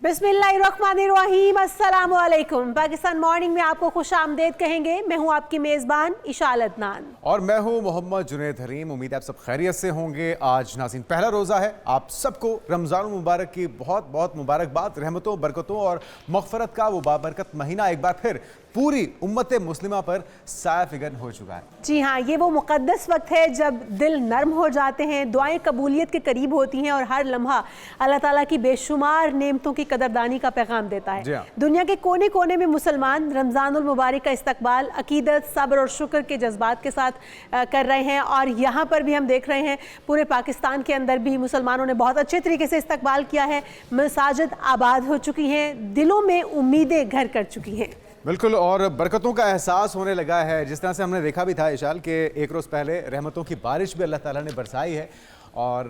बिस्मिल्लाहिर्रहमानिर्रहीम, अस्सलाम वालेकुम। पाकिस्तान मॉर्निंग में आपको खुश आमदेद कहेंगे। मैं हूं आपकी मेज़बान इशाल अदनान और मैं हूं मोहम्मद जुनैद हरीम। उम्मीद है आप सब खैरियत से होंगे। आज नाज़रीन पहला रोज़ा है। आप सबको रमज़ान मुबारक की बहुत बहुत मुबारकबाद। रहमतों, बरकतों और मग़फ़रत का वो बाबरकत महीना एक बार फिर पूरी उम्मत मुस्लिमा पर साया फिगन हो चुका है। जी हाँ, ये वो मुक़द्दस वक्त है जब दिल नर्म हो जाते हैं, दुआएं कबूलियत के करीब होती हैं और हर लम्हा अल्लाह ताला की बेशुमार नेमतों की कदरदानी का पैगाम देता है। दुनिया के कोने कोने में मुसलमान रमज़ानुल मुबारक का इस्तकबाल अकीदत, सब्र और शुक्र के जज्बात के साथ कर रहे हैं। और यहाँ पर भी हम देख रहे हैं पूरे पाकिस्तान के अंदर भी मुसलमानों ने बहुत अच्छे तरीके से इस्तकबाल किया है। मसाजिद आबाद हो चुकी हैं, दिलों में उम्मीदें घर कर चुकी हैं। बिल्कुल, और बरकतों का एहसास होने लगा है। जिस तरह से हमने देखा भी था इशाल के एक रोज़ पहले रहमतों की बारिश भी अल्लाह ताला ने बरसाई है। और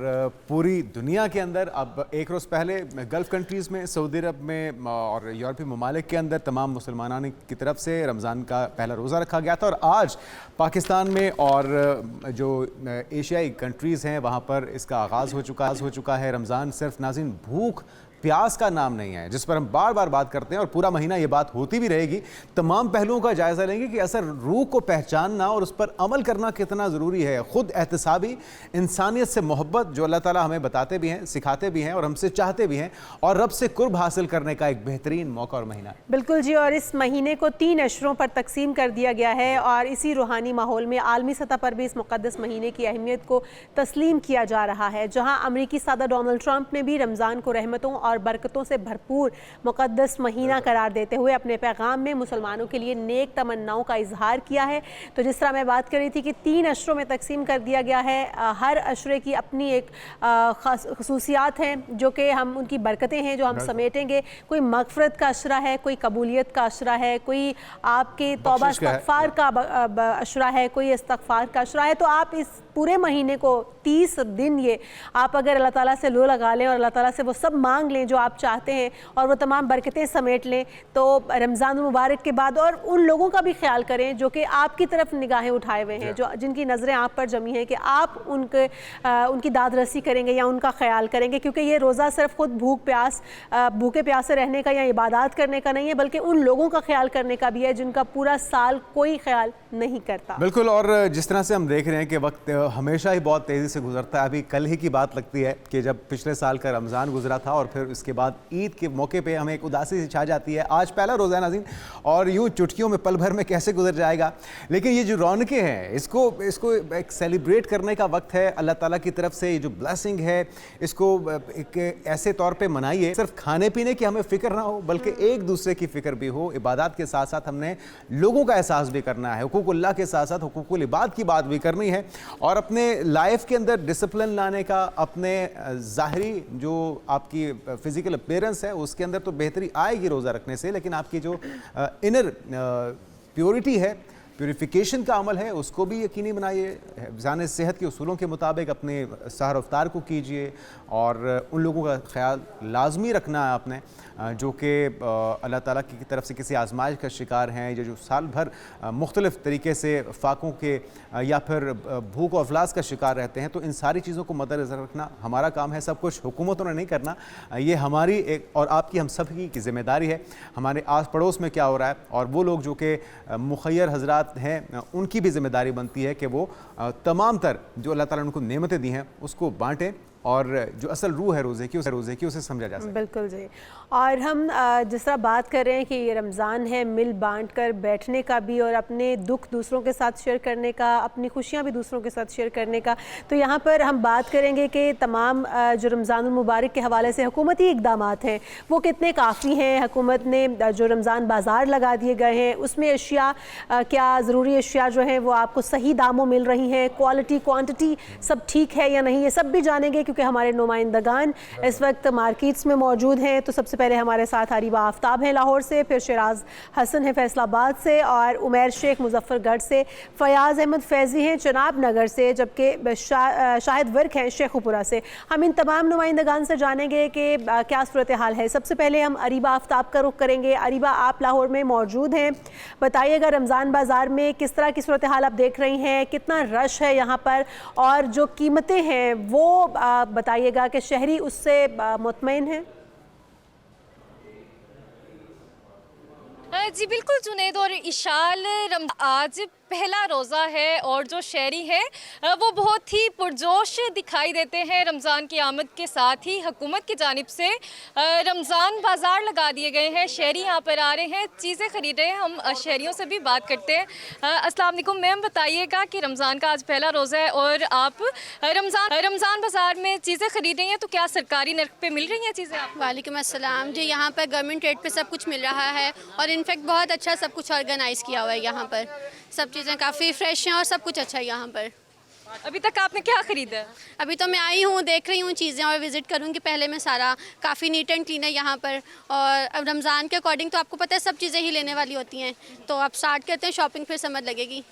पूरी दुनिया के अंदर अब एक रोज़ पहले गल्फ़ कंट्रीज़ में, सऊदी अरब में और यूरोपीय ममालिक के अंदर तमाम मुसलमानों की तरफ से रमज़ान का पहला रोज़ा रखा गया था। और आज पाकिस्तान में और जो एशियाई कंट्रीज़ हैं वहाँ पर इसका आगाज़ हो चुका है। रमज़ान सिर्फ नाज़रीन भूख प्यास का नाम नहीं है, जिस पर हम बार बार बात करते हैं और पूरा महीना ये बात होती भी रहेगी। तमाम पहलुओं का जायज़ा लेंगे कि असल रूह को पहचानना और उस पर अमल करना कितना ज़रूरी है। ख़ुद एहतसाबी, इंसानियत से मोहब्बत जो अल्लाह ताला हमें बताते भी हैं, सिखाते भी हैं और हमसे चाहते भी हैं, और रब से कुर्ब हासिल करने का एक बेहतरीन मौका और महीना है। बिल्कुल जी, और इस महीने को 3 अशरों पर तकसीम कर दिया गया है और इसी रूहानी माहौल में आलमी सतह पर भी इस मुक़द्दस महीने की अहमियत को तस्लीम किया जा रहा है। जहाँ अमरीकी सदर डोनाल्ड ट्रंप ने भी रमज़ान को रहमतों और बरकतों से भरपूर मुक़द्दस महीना करार देते हुए अपने पैगाम में मुसलमानों के लिए नेक तमन्नाओं का इजहार किया है। तो जिस तरह मैं बात कर रही थी कि 3 अशरों में तकसीम कर दिया गया है, हर अशरे की अपनी एक खसूसियात हैं जो कि हम उनकी बरकतें हैं जो हम समेटेंगे। कोई मग़फ़रत का अशरा है, कोई कबूलियत का अशरा है, कोई आपके तौबा इस्तग़फ़ार का अशरा है, कोई इस्तग़फ़ार का अशरा है। तो आप इस पूरे महीने को 30 दिन ये आप अगर अल्लाह ताला से लो लगा लें और अल्लाह ताला से वो सब मांग लें जो आप चाहते हैं और वो तमाम बरकतें समेट लें, तो रमज़ान मुबारक के बाद और उन लोगों का भी ख्याल करें जो कि आपकी तरफ निगाहें उठाए हुए हैं, जो जिनकी नज़रें आप पर जमी हैं, कि आप उनकी दाद रसी करेंगे या उनका ख्याल करेंगे। क्योंकि ये रोज़ा सिर्फ खुद भूखे प्यासे रहने का या इबादत करने का नहीं है, बल्कि उन लोगों का ख्याल करने का भी है जिनका पूरा साल कोई ख्याल नहीं करता। बिल्कुल, और जिस तरह से हम देख रहे हैं कि वक्त हमेशा ही बहुत तेज़ी से गुजरता है। अभी कल ही की बात लगती है कि जब पिछले साल का रमज़ान गुजरा था और फिर उसके बाद ईद के मौके पे हमें एक उदासी सी छा जाती है। आज पहला रोज़ा है नाज़रीन, और यूँ चुटकियों में पल भर में कैसे गुजर जाएगा। लेकिन ये जो रौनकें हैं, इसको एक सेलिब्रेट करने का वक्त है। अल्लाह ताला की तरफ से ये जो ब्लेसिंग है, इसको एक ऐसे तौर पे मनाइए सिर्फ खाने पीने की हमें फ़िक्र ना हो, बल्कि एक दूसरे की फ़िक्र भी हो। इबादत के साथ साथ हमने लोगों का एहसास भी करना है, हुकूकुल्लाह के साथ साथ हुकूकुल इबाद की बात भी करनी है, और अपने लाइफ के अंदर डिसिप्लिन लाने का, अपने ज़ाहरी जो आपकी फिज़िकल अपीयरेंस है उसके अंदर तो बेहतरी आएगी रोज़ा रखने से, लेकिन आपकी जो इनर प्योरिटी है, प्यूरिफिकेशन का अमल है, उसको भी यकीनी बनाइए। जाने सेहत के उसूलों के मुताबिक अपने सहर अफ्तार को कीजिए, और उन लोगों का ख्याल लाजमी रखना है आपने जो कि अल्लाह ताला की तरफ से किसी आजमाइश का शिकार हैं, या जो साल भर मुख्तलिफ़ तरीके से फाकों के या फिर भूख और अफलास का शिकार रहते हैं। तो इन सारी चीज़ों को मद्देनज़र रखना हमारा काम है। सब कुछ हुकूमतों ने नहीं करना, ये हमारी एक और आपकी, हम सब की ज़िम्मेदारी है। हमारे आस पड़ोस में क्या हो रहा है, और वो लोग जो कि मुखय्यर हज़रात हैं, उनकी भी ज़िम्मेदारी बनती है कि वो तमाम तर जो अल्लाह ताला ने उनको नेमतें दी हैं उसको बाँटें, और जो असल रूह है रोज़े की उसे समझा जा सके। बिल्कुल जी, और हम जिस तरह बात कर रहे हैं कि ये रमज़ान है मिल बांट कर बैठने का भी, और अपने दुख दूसरों के साथ शेयर करने का, अपनी खुशियाँ भी दूसरों के साथ शेयर करने का। तो यहाँ पर हम बात करेंगे कि तमाम जो रमज़ानुल मुबारक के हवाले से हुकूमती इक़दामात हैं वो कितने काफ़ी हैं। हुकूमत ने जो रमज़ान बाज़ार लगा दिए गए हैं उसमें अशिया, क्या ज़रूरी अशिया जो हैं वो आपको सही दामों मिल रही हैं, क्वालिटी क्वांटिटी सब ठीक है या नहीं, ये सब भी जानेंगे क्योंकि हमारे नुमाइंदगान इस वक्त मार्केट्स में मौजूद हैं। तो सबसे पहले हमारे साथ अरीबा आफ्ताब है लाहौर से, फिर शिराज हसन है फैसलाबाद से, और उमैर शेख मुजफ्फरगढ़ से, फयाज़ अहमद फैज़ी हैं चनाब नगर से, जबकि शाहिद वर्क हैं शेखुपुरा से। हम इन तमाम नुमाइंदगान से जानेंगे कि क्या सूरत हाल है। सबसे पहले हम अरीबा आफ्ताब का रुख करेंगे। अरीबा, आप लाहौर में मौजूद हैं, बताइएगा रमज़ान बाज़ार में किस तरह की सूरत हाल आप देख रही हैं, कितना रश है यहाँ पर, और जो कीमतें हैं वो बताइएगा कि शहरी उससे मुतमईन हैं। जी बिल्कुल जुनैद और इशाल, आज पहला रोज़ा है और जो शहरी है वो बहुत ही पुरजोश दिखाई देते हैं। रमज़ान की आमद के साथ ही हुकूमत की जानिब से रमज़ान बाज़ार लगा दिए गए हैं। शहरी यहाँ पर आ रहे हैं, चीज़ें ख़रीद रहे हैं। हम शहरियों से भी बात करते हैं। अस्सलाम वालेकुम मैम, बताइएगा कि रमज़ान का आज पहला रोज़ा है और आप रमज़ान बाज़ार में चीज़ें ख़रीद रही हैं, तो क्या सरकारी नर्ख पे मिल रही हैं चीज़ें आपको? वालेकुम अस्सलाम जी, यहाँ पर गवर्नमेंट रेट पे सब कुछ मिल रहा है और इनफैक्ट बहुत अच्छा सब कुछ ऑर्गेनाइज़ किया हुआ है। यहाँ पर सब चीज़ें काफ़ी फ्रेश हैं और सब कुछ अच्छा है यहाँ पर। अभी तक आपने क्या ख़रीदा है? अभी तो मैं आई हूँ, देख रही हूँ चीज़ें और विज़िट करूँगी पहले मैं सारा। काफ़ी नीट एंड क्लीन है यहाँ पर और अब रमज़ान के अकॉर्डिंग तो आपको पता है सब चीज़ें ही लेने वाली होती हैं, तो आप स्टार्ट करते हैं शॉपिंग, फिर समझ लगेगी।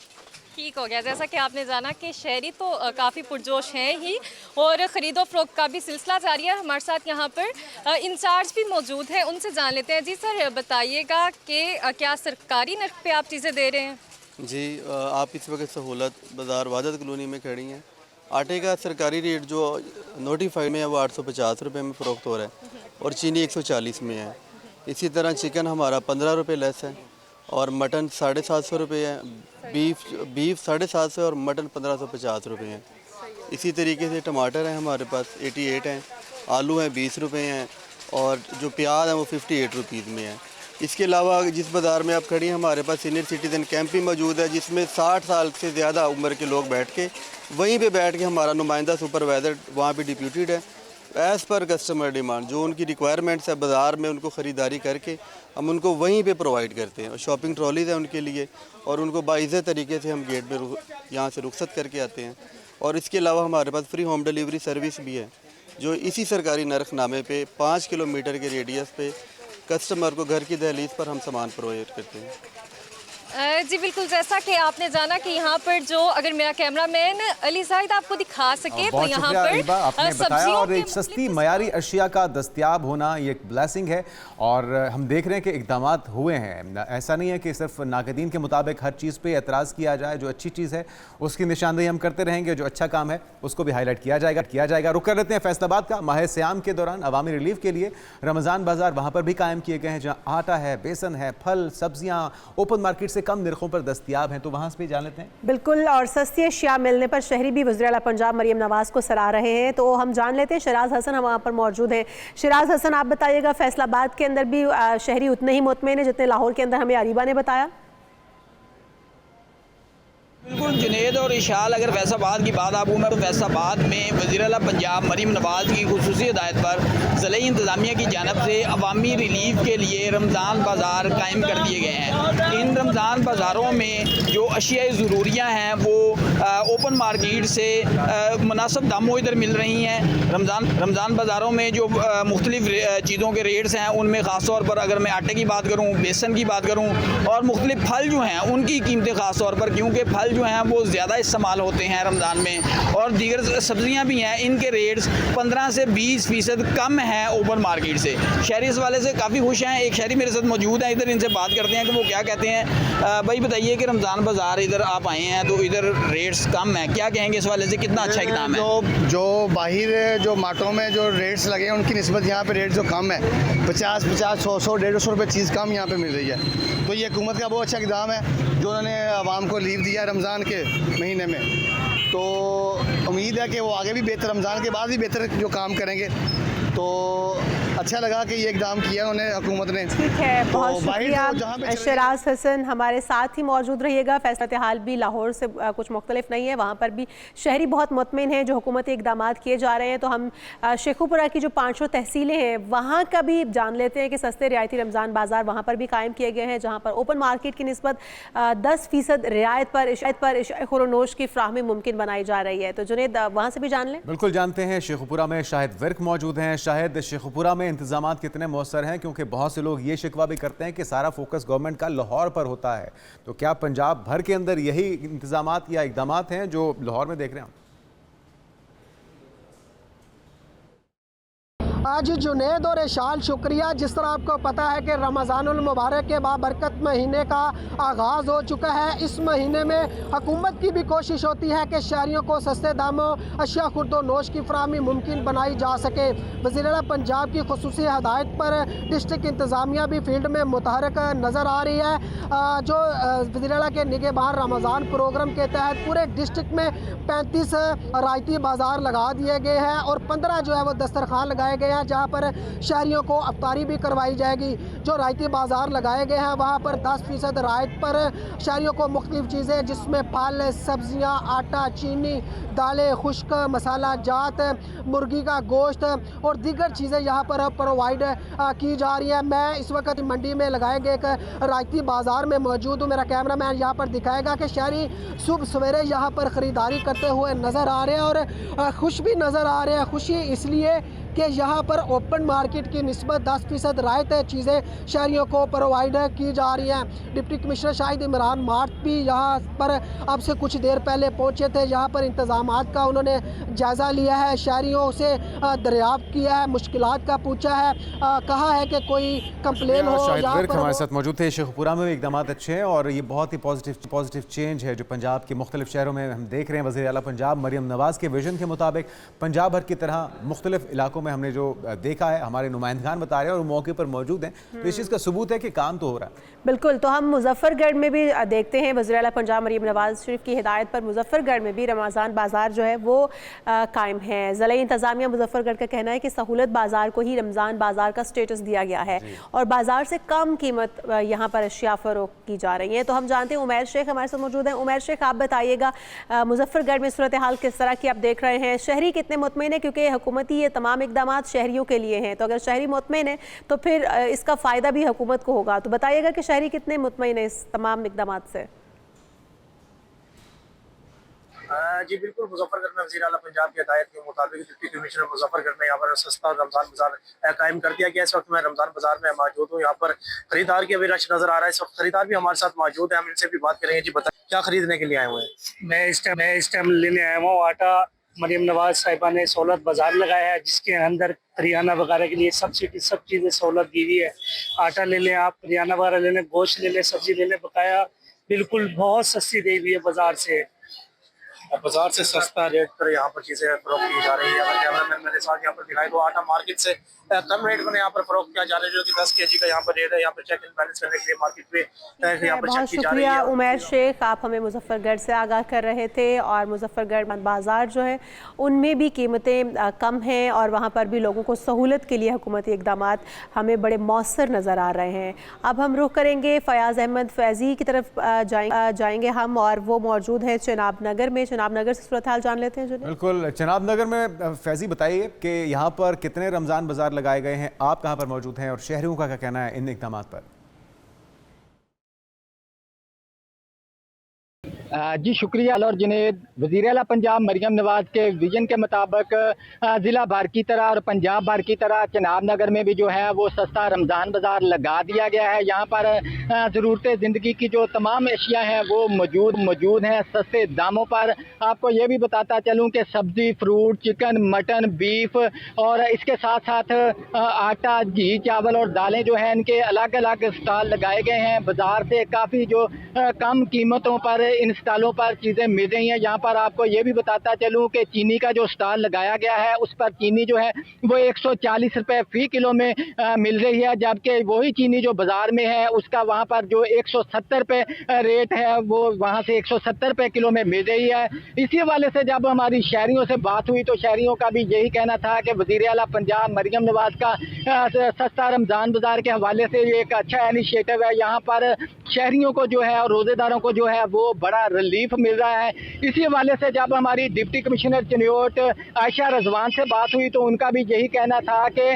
ठीक हो गया। जैसा कि आपने जाना कि शहरी तो काफ़ी पुरजोश हैं ही और ख़रीदो फ़रोख्त का भी सिलसिला जारी है। हमारे साथ यहाँ पर इंचार्ज भी मौजूद है, उनसे जान लेते हैं। जी सर, बताइएगा कि क्या सरकारी नर्ख पे आप चीज़ें दे रहे हैं? जी, आप इस वक्त सहूलत बाज़ार वाजद कॉलोनी में खड़ी हैं। आटे का सरकारी रेट जो नोटिफाइड में है वो 850 रुपये में फ़रोख्त हो रहा है और चीनी 140 में है। इसी तरह चिकन हमारा 15 रुपये लेस है और मटन 750 रुपये है, बीफ 750 और मटन 1550 रुपये है। इसी तरीके से टमाटर हैं हमारे पास 88 हैं, आलू हैं 20 रुपये हैं और जो प्याज है वो 58 रुपीज़ में है। इसके अलावा जिस बाज़ार में आप खड़ी हैं हमारे पास सीनियर सिटीज़न कैंप भी मौजूद है, जिसमें 60 साल से ज़्यादा उम्र के लोग बैठ के वहीं पे बैठ के हमारा नुमाइंदा सुपरवाइज़र वहाँ पे डिप्यूटेड है। एज़ पर कस्टमर डिमांड जो उनकी रिक्वायरमेंट्स है बाज़ार में उनको ख़रीदारी करके हम उनको वहीं पे प्रोवाइड करते हैं। और शॉपिंग ट्रॉलीज़ है उनके लिए और उनको बाइज़्ज़त तरीके से हम गेट पे यहाँ से रुखसत करके आते हैं। और इसके अलावा हमारे पास फ्री होम डिलीवरी सर्विस भी है, जो इसी सरकारी नरखनामे पे 5 किलोमीटर के रेडियस पे कस्टमर को घर की दहलीज पर हम सामान प्रोवाइड करते हैं। जी बिल्कुल, जैसा कि आपने जाना कि यहाँ पर जो, अगर मेरा कैमरामैन अली जाहिद आपको दिखा सके तो बहुत यहाँ शुक्रिया पर अलीबा, आपने बताया। और एक के सस्ती मयारी अशिया का दस्तयाब होना ये एक ब्लेसिंग है और हम देख रहे हैं कि इक़दामात हुए हैं। ऐसा नहीं है कि सिर्फ नाक़दीन के मुताबिक हर चीज़ पे एतराज़ किया जाए। जो अच्छी चीज़ है उसकी निशानदेही हम करते रहेंगे, जो अच्छा काम है उसको भी हाईलाइट किया जाएगा। रुक कर लेते हैं फैसलाबाद का। माह सियाम के दौरान अवामी रिलीफ के लिए रमज़ान बाज़ार वहाँ पर भी कायम किए गए हैं, जहाँ आटा है, बेसन है, फल सब्जियाँ ओपन मार्केट से कम निर्खों पर दस्तयाब हैं। तो वहाँ से भी जान लेते हैं। बिल्कुल, और सस्ती अशिया मिलने पर शहरी भी वज़ीर आला पंजाब मरियम नवाज़ को सराह रहे हैं। तो हम जान लेते हैं, शराज हसन हम वहाँ पर मौजूद हैं। शराज हसन, आप बताइएगा फैसलाबाद के अंदर भी शहरी उतने ही मुतमईन है जितने लाहौर के अंदर हमें अरीबा ने बताया? बिल्कुल जुनैद और इशाल, अगर फैसलाबाद की बात आपको मैं तो फैसलाबाद में वज़ीर आला पंजाब मरियम नवाज़ की खुसूसी हिदायत पर ज़िले इंतज़ामिया की जानब से अवामी रिलीफ के लिए रमज़ान बाज़ार कायम कर दिए गए हैं। इन रमज़ान बाज़ारों में जो अशियाए ज़रूरियाँ हैं वो ओपन मार्केट से मुनासिब दामों इधर मिल रही हैं। रमज़ान बाज़ारों में जो मुख्तलिफ़ चीज़ों के रेट्स हैं उनमें ख़ास तौर पर अगर मैं आटे की बात करूँ, बेसन की बात करूँ और मुख्तलिफ़ फल जो हैं उनकी कीमतें ख़ास तौर पर, क्योंकि फल जो हैं वो ज़्यादा इस्तेमाल होते हैं रमज़ान में, और दीगर सब्ज़ियाँ भी हैं, इनके रेट्स 15 से 20% कम हैं ओपन मार्केट से। शहरी इस वाले से काफ़ी खुश हैं। एक शहरी मेरे साथ मौजूद हैं, इधर इनसे बात करते हैं कि वो क्या कहते हैं। भाई बताइए कि रमज़ान बाज़ार इधर आप आए हैं तो इधर रेट्स कम हैं, क्या कहेंगे इस वाले से, कितना अच्छा इक़दाम है? जो बाहर जो मार्टों में जो रेट्स लगे हैं उनकी निस्बत यहाँ पे रेट जो कम है, 50, 100, 150 रुपये चीज़ कम यहाँ पे मिल रही है। तो ये हुकूमत का बहुत अच्छा इक़दाम है जो उन्होंने आवाम को लीव दिया रमज़ान के महीने में। तो उम्मीद है कि वो आगे भी बेहतर, रमज़ान के बाद भी बेहतर जो काम करेंगे। तो अच्छा लगा कि ये इक़दाम किया उन्हें हुकूमत ने। ठीक है, बहुत शुक्रिया शराज हसन, हमारे साथ ही मौजूद रहिएगा। फैसला हाल भी लाहौर से कुछ मुख्तलिफ नहीं है, वहाँ पर भी शहरी बहुत मुतमिन हैं जो हुकूमती इक़दाम किए जा रहे हैं। तो हम शेखुपुरा की जो 500 तहसीलें हैं वहाँ का भी जान लेते हैं कि सस्ते रियायती रमज़ान बाज़ार वहाँ पर भी कायम किए गए हैं, जहाँ पर ओपन मार्केट की निस्बत 10% रियायत पर खुरोनोश की फ्राहमी मुमकिन बनाई जा रही है। तो जुनैद, वहाँ से भी जान लें। बिल्कुल जानते हैं। शेखुपुरा में शाहिद विर्क मौजूद हैं। शाहिद, शेखुपुरा में इंतजामात कितने मौसर हैं, क्योंकि बहुत से लोग ये शिकवा भी करते हैं कि सारा फोकस गवर्नमेंट का लाहौर पर होता है। तो क्या पंजाब भर के अंदर यही इंतजामात या इक़दामात हैं जो लाहौर में देख रहे हैं? जी जुनेद और इशाल, शुक्रिया। जिस तरह आपको पता है कि रमज़ानुल मुबारक के बाबरकत महीने का आगाज़ हो चुका है। इस महीने में हुकूमत की भी कोशिश होती है कि शहरियों को सस्ते दामों अशिया खुर्दो नोश की फराहमी मुमकिन बनाई जा सके। वज़ीर-ए-आला पंजाब की खुसूसी हदायत पर डिस्ट्रिक्ट इंतज़ामिया भी फील्ड में मुतहरक नज़र आ रही है। जो वज़ीर-ए-आला के निगहबान रमज़ान प्रोग्राम के तहत पूरे डिस्ट्रिक्ट में 35 रायती बाज़ार लगा दिए गए हैं और 15 जो है वो दस्तरखान लगाए गए हैं, जहाँ पर शहरियों को अफ्तारी भी करवाई जाएगी। जो रायती बाज़ार लगाए गए हैं वहाँ पर 10% रायत पर शहरियों को मुख्तलिफ़ चीज़ें जिसमें फल, सब्जियाँ, आटा, चीनी, दालें, खुश्क मसाला जात, मुर्गी का गोश्त और दीगर चीज़ें यहाँ पर प्रोवाइड की जा रही है। मैं इस वक्त मंडी में लगाए गए एक रायती बाज़ार में मौजूद हूँ। मेरा कैमरा मैन यहाँ पर दिखाएगा कि शहरी सुबह सवेरे यहाँ पर ख़रीदारी करते हुए नज़र आ रहे हैं और खुश भी नज़र आ रहे हैं। खुशी इसलिए कि यहाँ पर ओपन मार्केट की निस्बत 10% रायत चीज़ें शहरियों को प्रोवाइड की जा रही हैं। Deputy commissioner Shahid Imran mart भी यहाँ पर अब से कुछ देर पहले पहुँचे थे। यहाँ पर इंतज़ामात का उन्होंने जायज़ा लिया है, शहरियों से दरियाफ्त किया है, मुश्किलात का पूछा है, कहा है कि कोई कंप्लेन हो। हमारे साथ मौजूद थे। शेखपुरा में भी इकदाम अच्छे हैं और ये बहुत ही पॉजिटिव चेंज है जो पंजाब के मुख्तलिफ शहरों में हम देख रहे हैं। वज़ीर आला पंजाब मरियम नवाज़ के विजन के मुताबिक पंजाब भर की तरह मुख्तलिफ इलाकों में हमने जो देखा है, हमारे नुमाइंदगान बता रहे हैं और मौके पर मौजूद हैं, तो इस चीज़ का सबूत है कि काम तो हो रहा है। बिल्कुल। तो हम मुजफ्फरगढ़ में भी देखते हैं वज़ीर आला पंजाब मरियम नवाज़ शरीफ की हिदायत पर मुजफ्फरगढ़ में भी रमज़ान बाज़ार जो है वो कायम है। ज़िला इंतज़ामिया मुजफ्फरगढ़ का कहना है कि सहूलत बाज़ार को ही रमज़ान बाज़ार का स्टेटस दिया गया है और बाज़ार से कम कीमत यहाँ पर अशिया फ़रोख्त की जा रही है। तो हम जानते हैं उमैर शेख हमारे साथ मौजूद हैं। उमैर शेख, आप बताइएगा मुजफ्फरगढ़ में सूरत हाल किस तरह की आप देख रहे हैं? शहरी कितने मुतमईन है, क्योंकि हुकूमती ये तमाम इकदाम शहरियों के लिए हैं, तो अगर शहरी मुतमईन है तो फिर इसका फ़ायदा भी हुकूमत को होगा। तो बताइएगा कि शहरी कितने मुतमईन है इस तमाम इकदाम से? जी बिल्कुल, मुजफ्फरगढ़ में वज़ीर आला पंजाब की हिदायत के मुताबिक डिप्टी कमिश्नर मुजफ्फरगढ़ में यहाँ पर सस्ता रमज़ान बाज़ार कायम कर दिया गया। इस वक्त मैं रमज़ान बाज़ार में मौजूद हूँ। यहाँ पर खरीदार की अभी रश नज़र आ रहा है। इस वक्त खरीदार भी हमारे साथ मौजूद है, हम इनसे भी बात करेंगे। जी बताइए, क्या खरीदने के लिए आए हुए हैं? मैं इस टाइम लेने आया हूँ आटा। मरियम नवाज साहिबा ने सहूलत बाज़ार लगाया है जिसके अंदर करियाना वगैरह के लिए सब्सिडी सब चीज़ें सहूलत दी हुई है। आटा ले लें आप, करियाना वगैरह ले लें, गोश्त ले लें, सब्जी ले लें, बकाया बिल्कुल बहुत सस्ती दी हुई है बाज़ार से। बाजार से सस्ता रेट पर यहाँ पर चीज़ें फरोख्त की जा रही है। अगर कैमरामैन मेरे साथ यहाँ पर दिखाई तो आटा मार्केट से कम रेट में यहाँ पर फरोख्त किया जा रहा है, जो कि 10 kg का यहाँ पर रेट है। यहाँ पर चेक एंड बैलेंस करने के लिए मार्केट पे यहाँ पर बहुत शुक्रिया उमैर शेख, आप हमें मुजफ्फरगढ़ से आगाह कर रहे थे। और मुजफ्फरगढ़ बाज़ार जो है उनमें भी कीमतें कम हैं और वहाँ पर भी लोगों को सहूलत के लिए हुकूमती इकदाम हमें बड़े मौसर नज़र आ रहे हैं। अब हम रुख करेंगे फ़याज़ अहमद फैज़ी की तरफ जाएंगे हम, और वो मौजूद हैं चिनाब नगर में। चिनाब नगर से सूरत हाल जान लेते हैं। बिल्कुल, चिनाब नगर में फैज़ी बताइए कि यहाँ पर कितने रमज़ान बाज़ार लगाए गए हैं, आप कहाँ पर मौजूद हैं और शहरियों का क्या कहना है इन इक़दामात पर? जी शुक्रिया और जुनेद। वज़ीर आला पंजाब मरियम नवाज़ के विजन के मुताबिक ज़िला भर की तरह और पंजाब भर की तरह चिनाब नगर में भी जो है वो सस्ता रमज़ान बाज़ार लगा दिया गया है। यहाँ पर ज़रूरत ज़िंदगी की जो तमाम अशिया हैं वो मौजूद हैं सस्ते दामों पर। आपको ये भी बताता चलूँ कि सब्ज़ी, फ्रूट, चिकन, मटन, बीफ और इसके साथ साथ आटा, घी, चावल और दालें जो हैं इनके अलग अलग स्टॉल लगाए गए हैं। बाज़ार से काफ़ी जो कम कीमतों पर इन स्टॉलों पर चीज़ें मिल रही हैं। यहाँ पर आपको ये भी बताता चलूँ कि चीनी का जो स्टॉल लगाया गया है उस पर चीनी जो है वो 140 रुपये फ़ी किलो में मिल रही है, जबकि वही चीनी जो बाज़ार में है उसका वहाँ पर जो 170 रुपये रेट है वो वहाँ से 170 रुपये किलो में मिल रही है। इसी हवाले से जब हमारी शहरियों से बात हुई तो शहरियों का भी यही कहना था कि वज़ीर आला पंजाब मरियम नवाज़ का सस्ता रमज़ान बाज़ार के हवाले से एक अच्छा इनिशिएटिव है। यहाँ पर शहरियों को जो है और रोज़ेदारों को जो है वो बड़ा रिलीफ मिल रहा है। इसी हवाले से जब हमारी डिप्टी कमिश्नर चिन्योट आयशा रजवान से बात हुई तो उनका भी यही कहना था कि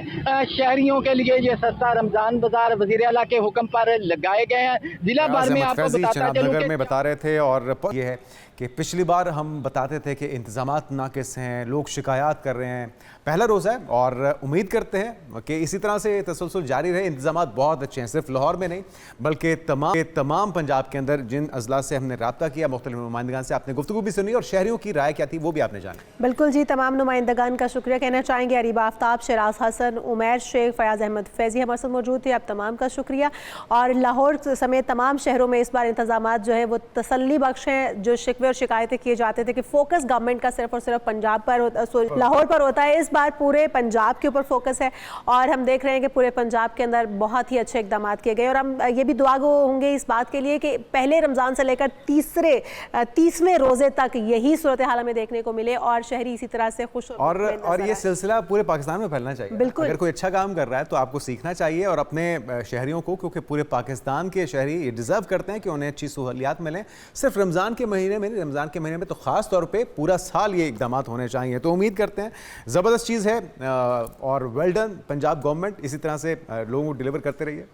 शहरियों के लिए ये सस्ता रमज़ान बाज़ार वज़ीर आला के हुक्म पर लगाए गए हैं। जिला भर में आपको बताता चलूं में बता रहे थे और ये है कि पिछली बार हम बताते थे कि इंतज़ामात नाकिस हैं, लोग शिकायत कर रहे हैं। पहला रोज़ा है और उम्मीद करते हैं कि इसी तरह से तसलसल जारी रहे। इंतज़ामात बहुत अच्छे हैं, सिर्फ लाहौर में नहीं बल्कि तमाम पंजाब के अंदर जिन अजला से हमने रब्ता किया किया, मुख्तलिफ नुमाइंदगान से आपने गुफ्तगू भी सुनी और शहरियों की राय क्या थी वो भी आपने जाना। बिल्कुल जी, तमाम नुमाइंदगान का शुक्रिया कहना चाहेंगे। अरीबा आफ्ताब, शराज हसन, उमैर शेख, फयाज अहमद फैजी हमारे साथ मौजूद थे, आप तमाम का शुक्रिया। और लाहौर समेत तमाम शहरों में इस बार इंतजाम जो है वो तसल्ली बख्श हैं। जो शिकवे और शिकायतें किए जाते थे कि फोकस गवर्नमेंट का सिर्फ और सिर्फ पंजाब पर लाहौर पर होता है, इस बार पूरे पंजाब के ऊपर फोकस है और हम देख रहे हैं कि पूरे पंजाब के अंदर बहुत ही अच्छे इकदाम किए गए। और हम ये भी दुआ गो होंगे इस बात के लिए कि पहले रमज़ान से लेकर 30वें रोज़े तक यही सूरत हाल हमें देखने को मिले और शहरी इसी तरह से खुश और ये सिलसिला पूरे पाकिस्तान में फैलना चाहिए। बिल्कुल, अगर कोई अच्छा काम कर रहा है तो आपको सीखना चाहिए और अपने शहरियों को, क्योंकि पूरे पाकिस्तान के शहरी ये डिज़र्व करते हैं कि उन्हें अच्छी सहूलियात मिलें। सिर्फ रमज़ान के महीने में नहीं, रमज़ान के महीने में तो ख़ास तौर पे पूरा साल ये इकदाम होने चाहिए। तो उम्मीद करते हैं ज़बरदस्त चीज़ है और वेल डन पंजाब गवर्नमेंट, इसी तरह से लोगों को डिलीवर करते रहिए।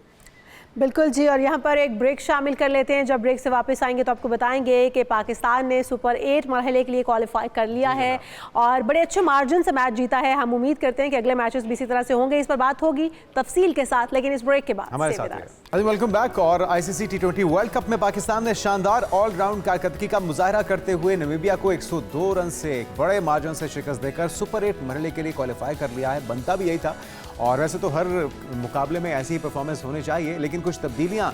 बिल्कुल जी, और यहाँ पर एक ब्रेक शामिल कर लेते हैं। जब ब्रेक से वापस आएंगे तो आपको बताएंगे कि पाकिस्तान ने सुपर 8 मरहले के लिए क्वालिफाई कर लिया है और बड़े अच्छे मार्जिन से मैच जीता है। हम उम्मीद करते हैं कि अगले मैचेस भी इसी तरह से होंगे। इस पर बात होगी तफसील के साथ, लेकिन इस ब्रेक के बाद हमारे साथ वेलकम बैक। और आईसीसी T20 वर्ल्ड कप में पाकिस्तान ने शानदार ऑलराउंड कारकर्दगी का मुजाहरा करते हुए नामीबिया को 102 रन से एक बड़े मार्जिन से शिकस्त देकर सुपर 8 मरहले के लिए क्वालिफाई कर लिया है। बनता भी यही था और वैसे तो हर मुकाबले में ऐसी ही परफॉर्मेंस होनी चाहिए, लेकिन कुछ तब्दीलियां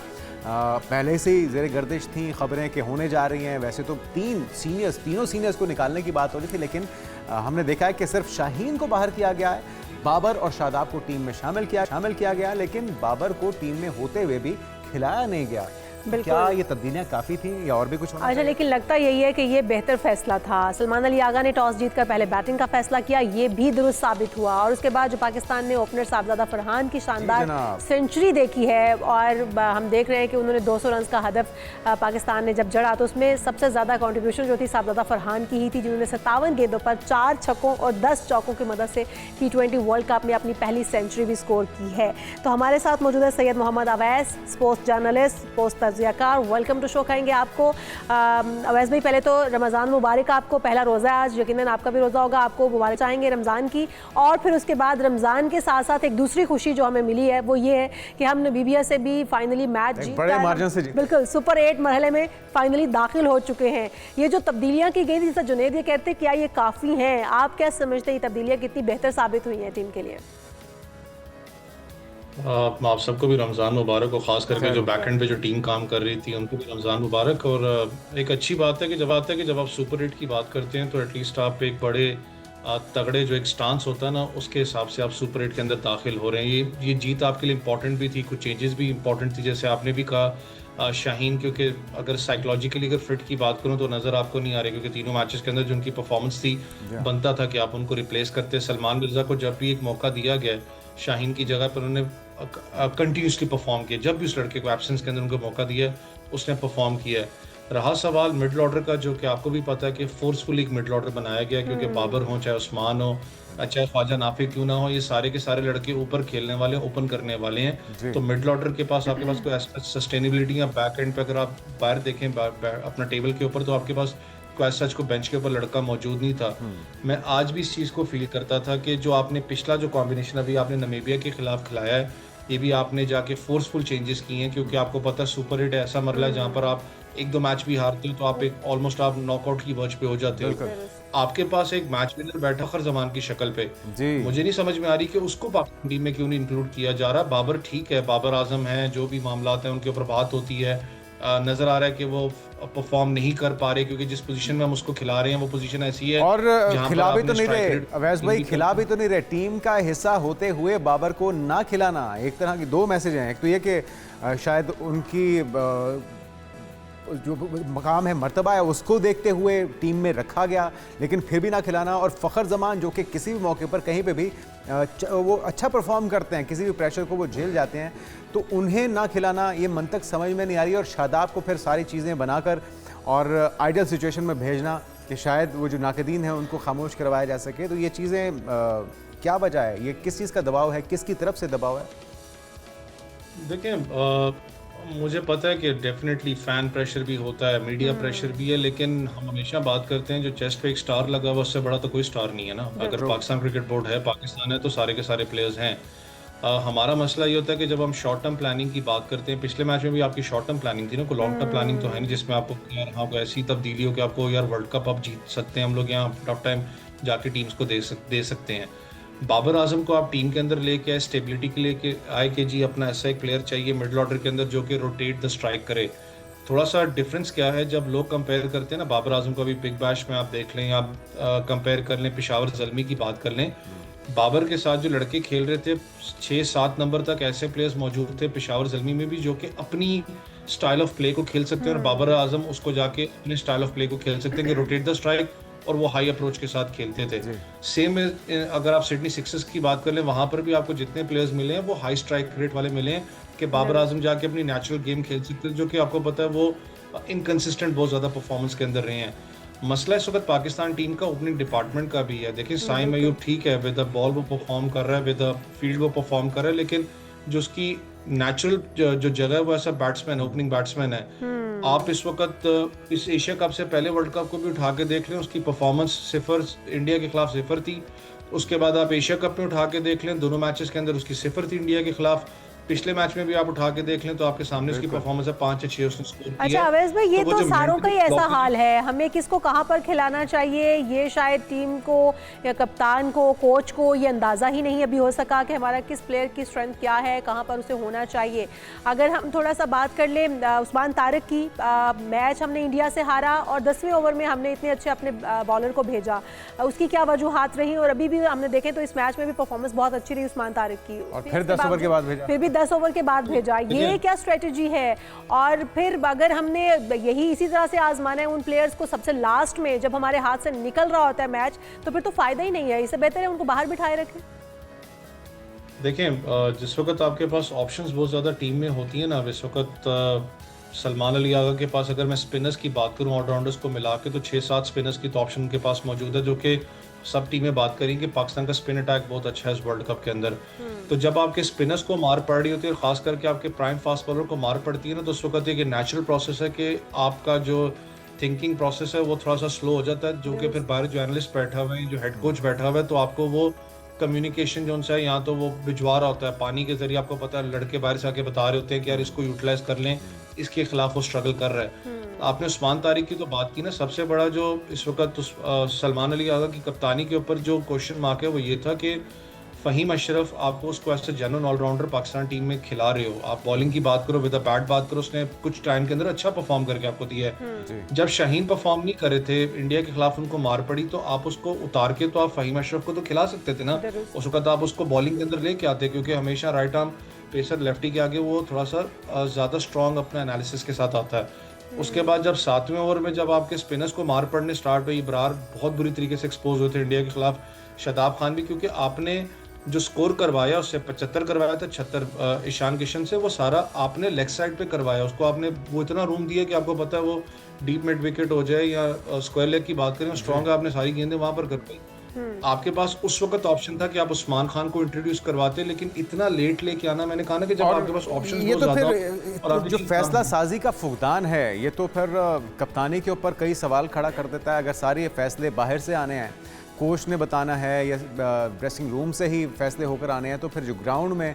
पहले से ही ज़ेरे गर्दिश थी, खबरें कि होने जा रही हैं। वैसे तो तीनों सीनियर्स को निकालने की बात हो रही थी, लेकिन हमने देखा है कि सिर्फ शाहीन को बाहर किया गया है, बाबर और शादाब को टीम में शामिल किया गया, लेकिन बाबर को टीम में होते हुए भी खिलाया नहीं गया। क्या ये तब्दीलियां काफ़ी थी या और भी कुछ होना? अच्छा, लेकिन लगता यही है कि ये बेहतर फैसला था। सलमान अली आगा ने टॉस जीतकर पहले बैटिंग का फैसला किया, ये भी दुरुस्त साबित हुआ। और उसके बाद जो पाकिस्तान ने ओपनर साहबजादा फरहान की शानदार सेंचुरी देखी है और हम देख रहे हैं कि उन्होंने 200 रन का हदफ पाकिस्तान ने जब जड़ा तो उसमें सबसे ज़्यादा कॉन्ट्रीब्यूशन जो थी साहबजादा फरहान की ही थी, जिन्होंने 57 गेंदों पर 4 छक्कों और 10 चौकों की मदद से T20 वर्ल्ड कप में अपनी पहली सेंचुरी भी स्कोर की है। तो हमारे साथ मौजूद है Syed Mohammad Awais, sports journalist, sports तज्जियाकार। वेलकम टू शो कहेंगे आपको। अवैस भाई, पहले तो रमज़ान मुबारक, आपको पहला रोज़ा है आज, यकीनन आपका भी रोज़ा होगा, आपको मुबारक चाहेंगे रमज़ान की। और फिर उसके बाद रमज़ान के साथ साथ एक दूसरी खुशी जो हमें मिली है वो ये है कि हम नामीबिया से भी फाइनली मैच जीत, बिल्कुल सुपर 8 मरहले में फाइनली दाखिल हो चुके हैं। ये जो तब्दीलियाँ की गई थी, जैसा जुनैद ये कहते क्या ये काफ़ी हैं? आप क्या समझते हैं ये तब्दीलियाँ कितनी बेहतर साबित हुई हैं टीम के लिए? आप सबको भी रमज़ान मुबारक और ख़ास करके जो बैकएंड पे जो टीम काम कर रही थी उनको भी रमज़ान मुबारक। और एक अच्छी बात है कि जब आप सुपर 8 की बात करते हैं तो एटलीस्ट आप एक बड़े तगड़े जो एक स्टांस होता है ना, उसके हिसाब से आप सुपर 8 के अंदर दाखिल हो रहे हैं। ये जीत आपके लिए इंपॉर्टेंट भी थी, कुछ चेंजेस भी इंपॉर्टेंट थी, जैसे आपने भी कहा शाहीन, क्योंकि अगर साइकोलॉजिकली अगर फिट की बात करूं तो नज़र आपको नहीं आ रही, क्योंकि तीनों मैचेस के अंदर जो उनकी परफॉर्मेंस थी बनता था कि आप उनको रिप्लेस करते। सलमान मिर्ज़ा को जब भी एक मौका दिया गया शाहीन की जगह पर उन्होंने कंटिन्यूसली परफॉर्म किया। जब भी उस लड़के को एब्सेंस के अंदर उनको मौका दिया उसने परफॉर्म किया है। रहा सवाल मिडल ऑर्डर का, जो कि आपको भी पता है कि फोर्सफुली एक मिडल ऑर्डर बनाया गया, क्योंकि बाबर हो, चाहे उस्मान हो, चाहे ख्वाजा नाफे क्यों ना हो, ये सारे के सारे लड़के ऊपर खेलने वाले, ओपन करने वाले हैं। तो मिडल ऑर्डर के पास आपके पास कोई सस्टेनेबिलिटी या बैक एंड पे अगर आप बाहर देखें अपना टेबल के ऊपर, तो आपके पास कोई सच को बेंच के ऊपर लड़का मौजूद नहीं था। मैं आज भी इस चीज़ को फील करता था कि जो आपने पिछला जो कॉम्बिनेशन अभी आपने नामीबिया के खिलाफ खिलाया है, ये भी आपने जाके फोर्सफुल चेंजेस किए हैं, क्योंकि आपको पता है सुपर 8 ऐसा मरला है जहाँ पर आप 1-2 मैच भी हारते हो तो आप एक ऑलमोस्ट आप नॉकआउट की वर्ज पे हो जाते हो। आपके पास एक मैच विनर बैठा फखर जमान की शक्ल पे, मुझे नहीं समझ में आ रही कि उसको पाकिस्तान टीम में क्यों नहीं इंक्लूड किया जा रहा। बाबर ठीक है, बाबर आजम है, जो भी मामला हैं उनके ऊपर बात होती है, नजर आ रहा है कि वो परफॉर्म नहीं कर पा रहे, क्योंकि जिस पोजीशन में हम उसको खिला रहे हैं वो पोजीशन ऐसी है। और खिला भी तो नहीं रहे अवैस भाई, खिला भी तो नहीं रहे। टीम का हिस्सा होते हुए बाबर को ना खिलाना, एक तरह की दो मैसेज हैं। एक तो ये कि शायद उनकी जो मकाम है, मर्तबा है, उसको देखते हुए टीम में रखा गया, लेकिन फिर भी ना खिलाना। और फ़खर जमान जो कि किसी भी मौके पर कहीं पे भी वो अच्छा परफॉर्म करते हैं, किसी भी प्रेशर को वो झेल जाते हैं, तो उन्हें ना खिलाना ये मंतक समझ में नहीं आ रही। और शादाब को फिर सारी चीज़ें बनाकर और आइडियल सिचुएशन में भेजना कि शायद वो जो नाकदीन हैं उनको खामोश करवाया जा सके। तो ये चीज़ें क्या वजह है? ये किस चीज़ का दबाव है, किसकी तरफ से दबाव है? देखिए, मुझे पता है कि डेफिनेटली फ़ैन प्रेशर भी होता है, मीडिया प्रेशर भी है, लेकिन हम हमेशा बात करते हैं जो चेस्ट पे एक स्टार लगा हुआ उससे बड़ा तो कोई स्टार नहीं है ना। अगर पाकिस्तान क्रिकेट बोर्ड है, पाकिस्तान है, तो सारे के सारे प्लेयर्स हैं। हमारा मसला ये होता है कि जब हम शॉर्ट टर्म प्लानिंग की बात करते हैं, पिछले मैच में भी आपकी शॉर्ट टर्म प्लानिंग थी ना, कोई लॉन्ग टर्म प्लानिंग तो है नहीं जिसमें आपको यार हाँ कोई ऐसी तब्दीली हो कि आपको यार वर्ल्ड कप अब जीत सकते हैं हम लोग, यहाँ टफ टाइम जाके टीम्स को दे सकते हैं। बाबर आजम को आप टीम के अंदर लेके आए, स्टेबिलिटी के लेके आए कि जी अपना ऐसा एक प्लेयर चाहिए मिडिल ऑर्डर के अंदर जो कि रोटेट द स्ट्राइक करे। थोड़ा सा डिफरेंस क्या है जब लोग कंपेयर करते हैं ना, बाबर आजम को अभी बिग बैश में आप देख लें, आप कंपेयर कर लें, पेशावर ज़ल्मी की बात कर लें, बाबर के साथ जो लड़के खेल रहे थे 6-7 नंबर तक ऐसे प्लेयर्स मौजूद थे पेशावर ज़ल्मी में भी जो कि अपनी स्टाइल ऑफ प्ले को खेल सकते हैं और बाबर आजम उसको जाके अपने स्टाइल ऑफ प्ले को खेल सकते हैं कि रोटेट द स्ट्राइक, और वो हाई अप्रोच के साथ खेलते थे। सेम अगर आप सिडनी सिक्सर्स की बात कर लें, वहाँ पर भी आपको जितने प्लेयर्स मिले हैं वो हाई स्ट्राइक रेट वाले मिले हैं कि बाबर आजम जाके अपनी नेचुरल गेम खेल सकते हैं, जो कि आपको पता है वो इनकंसिस्टेंट बहुत ज़्यादा परफॉर्मेंस के अंदर रहे हैं। मसला इस वक्त पाकिस्तान टीम का ओपनिंग डिपार्टमेंट का भी है। देखिए साइम अयूब ठीक है, विद द बॉल वो परफॉर्म कर रहा है, विद द फील्ड वो परफॉर्म कर रहा है, लेकिन जो उसकी नेचुरल जो जगह है वो ऐसा बैट्समैन, ओपनिंग बैट्समैन है। आप इस वक्त इस एशिया कप से पहले वर्ल्ड कप को भी उठा के देख लें, उसकी परफॉर्मेंस 0 इंडिया के खिलाफ 0 थी। उसके बाद आप एशिया कप में उठा के देख लें, दोनों मैचेस के अंदर उसकी 0 थी इंडिया के खिलाफ। पिछले मैच में भी आप उठा के देख लें तो आपके सामने उसकी परफॉर्मेंस है 5 या 6 उसने स्कोर किया। अच्छा अवैस भाई, ये तो सारों का ही ऐसा ब्लॉक हाल है, हमें किसको कहाँ पर खिलाना चाहिए ये शायद टीम को या कप्तान को, कोच को ये अंदाज़ा ही नहीं अभी हो सका कि हमारा किस प्लेयर की स्ट्रेंथ क्या है, कहाँ पर उसे होना चाहिए। अगर हम थोड़ा सा बात कर लें उस्मान तारिक की, मैच हमने इंडिया से हारा और 10वें ओवर में हमने इतने अच्छे अपने बॉलर को भेजा, उसकी क्या वजूहात रही, और अभी भी हमने देखें तो इस मैच में भी परफॉर्मेंस बहुत अच्छी रही उस्मान तारिक की, और फिर 10 ओवर के बाद भेजा, फिर भी 10 ओवर के बाद भेजा, ये क्या स्ट्रेटजी है? और फिर अगर हमने यही इसी तरह से आजमाना है उन प्लेयर्स को सबसे लास्ट में जब हमारे हाथ से निकल रहा होता है मैच, तो फिर तो फायदा ही नहीं है, इससे बेहतर है उनको बाहर बिठाए रखें। देखें जिस वक्त आपके पास ऑप्शंस बहुत ज़्यादा टीम में होती है ना, इस वक्त सलमान अली आगा के पास अगर मैं स्पिनर्स की बात करूं ऑलराउंडर्स को मिला के तो 6-7 स्पिनर्स की तो ऑप्शन उनके पास मौजूद है, जो कि सब टीमें बात करें कि पाकिस्तान का स्पिन अटैक बहुत अच्छा है इस वर्ल्ड कप के अंदर। तो जब आपके स्पिनर्स को मार पड़ रही होती है, खास करके आपके प्राइम फास्ट बॉलर को मार पड़ती है ना, तो उस वक्त एक नेचुरल प्रोसेस है कि आपका जो थिंकिंग प्रोसेस है वो थोड़ा सा स्लो हो जाता है, जो कि फिर बाहर जो एनालिस्ट बैठा हुआ है, जो हेड कोच बैठा हुआ है, तो आपको वो कम्युनिकेशन जो उनसे है यहाँ तो वो भिजवा रहा होता है पानी के जरिए, आपको पता है लड़के बाहर से आके बता रहे होते हैं कि यार इसको यूटिलाइज कर लें, इसके खिलाफ वो स्ट्रगल कर रहा है। आपने उस्मान तारिक की तो बात की ना, सबसे बड़ा जो इस वक्त सलमान अली आगा की कप्तानी के ऊपर जो क्वेश्चन मार्क है वो ये था कि फ़हीम अशरफ आपको उसको ऐसे जनरल ऑलराउंडर पाकिस्तान टीम में खिला रहे हो, आप बॉलिंग की बात करो, विद अ बैट बात करो, उसने कुछ टाइम के अंदर अच्छा परफॉर्म करके आपको दिया है। जब शाहीन परफॉर्म नहीं कर रहे थे, इंडिया के खिलाफ उनको मार पड़ी, तो आप उसको उतार के तो आप फ़हीम अशरफ को तो खिला सकते थे ना, उस वक्त आप उसको बॉलिंग के अंदर लेके आते, क्योंकि हमेशा राइट आर्म पेसर लेफ्टी के आगे वो थोड़ा सा ज़्यादा स्ट्रॉन्ग अपना एनालिसिस के साथ आता है। उसके बाद जब 7वें ओवर में जब आपके स्पिनर्स को मार पड़ने स्टार्ट हुई, इब्रार बहुत बुरी तरीके से एक्सपोज हुए थे इंडिया के खिलाफ, शादाब खान भी, क्योंकि आपने जो स्कोर करवाया उससे 75 करवाया था, 76 ईशान किशन से, वो सारा आपने लेग साइड पे करवाया, उसको आपने वो इतना रूम दिया कि आपको पता है वो डीप मिड विकेट हो जाए या स्क्वायर लेग की बात करें, स्ट्रॉन्ग है, आपने सारी गेंदें वहां पर कर पाई। आपके पास उस वक्त ऑप्शन था कि आप उस्मान खान को इंट्रोड्यूस करवाते, लेकिन इतना लेट लेके आना, मैंने कहा ना कि जब आपके पास ऑप्शन ये तो फिर जो फैसला साजी का फुकदान है ये तो फिर कप्तानी के ऊपर कई सवाल खड़ा कर देता है। अगर सारे फैसले बाहर से आने हैं, कोच ने बताना है या ड्रेसिंग रूम से ही फैसले होकर आने हैं, तो फिर जो ग्राउंड में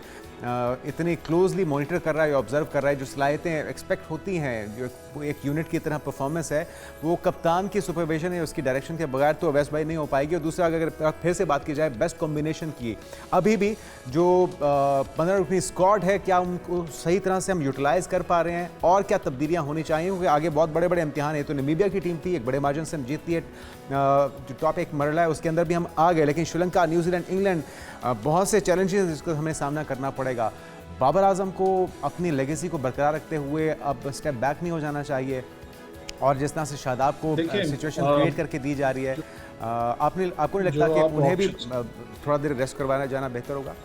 इतनी क्लोजली मॉनिटर कर रहा है, ऑब्जर्व कर रहा है, जो सलाहियतें एक्सपेक्ट होती हैं, जो एक यूनिट की तरह परफॉर्मेंस है, वो कप्तान की सुपरविजन या उसकी डायरेक्शन के बगैर तो अवैस भाई नहीं हो पाएगी। और दूसरा, अगर फिर से बात की जाए बेस्ट कॉम्बिनेशन की, अभी भी जो 15 रुकनी स्क्वाड है, क्या उनको सही तरह से हम यूटिलाइज़ कर पा रहे हैं और क्या तब्दीलियाँ होनी चाहिए, क्योंकि आगे बहुत बड़े बड़े इम्तिहान है। तो नामीबिया की टीम थी, एक बड़े मार्जिन से हम जीतती है, जो टॉप एक मरला है उसके अंदर भी हम आ गए, लेकिन श्रीलंका, न्यूजीलैंड, इंग्लैंड, बहुत से चैलेंजेस जिसको हमें सामना करना पड़ेगा। बाबर आजम को अपनी लेगेसी को बरकरार रखते हुए अब स्टेप बैक नहीं हो जाना चाहिए, और जिस तरह से शादाब को सिचुएशन क्रिएट करके दी जा रही है, आपको नहीं लगता कि उन्हें भी थोड़ा देर रेस्ट करवाना जाना बेहतर होगा?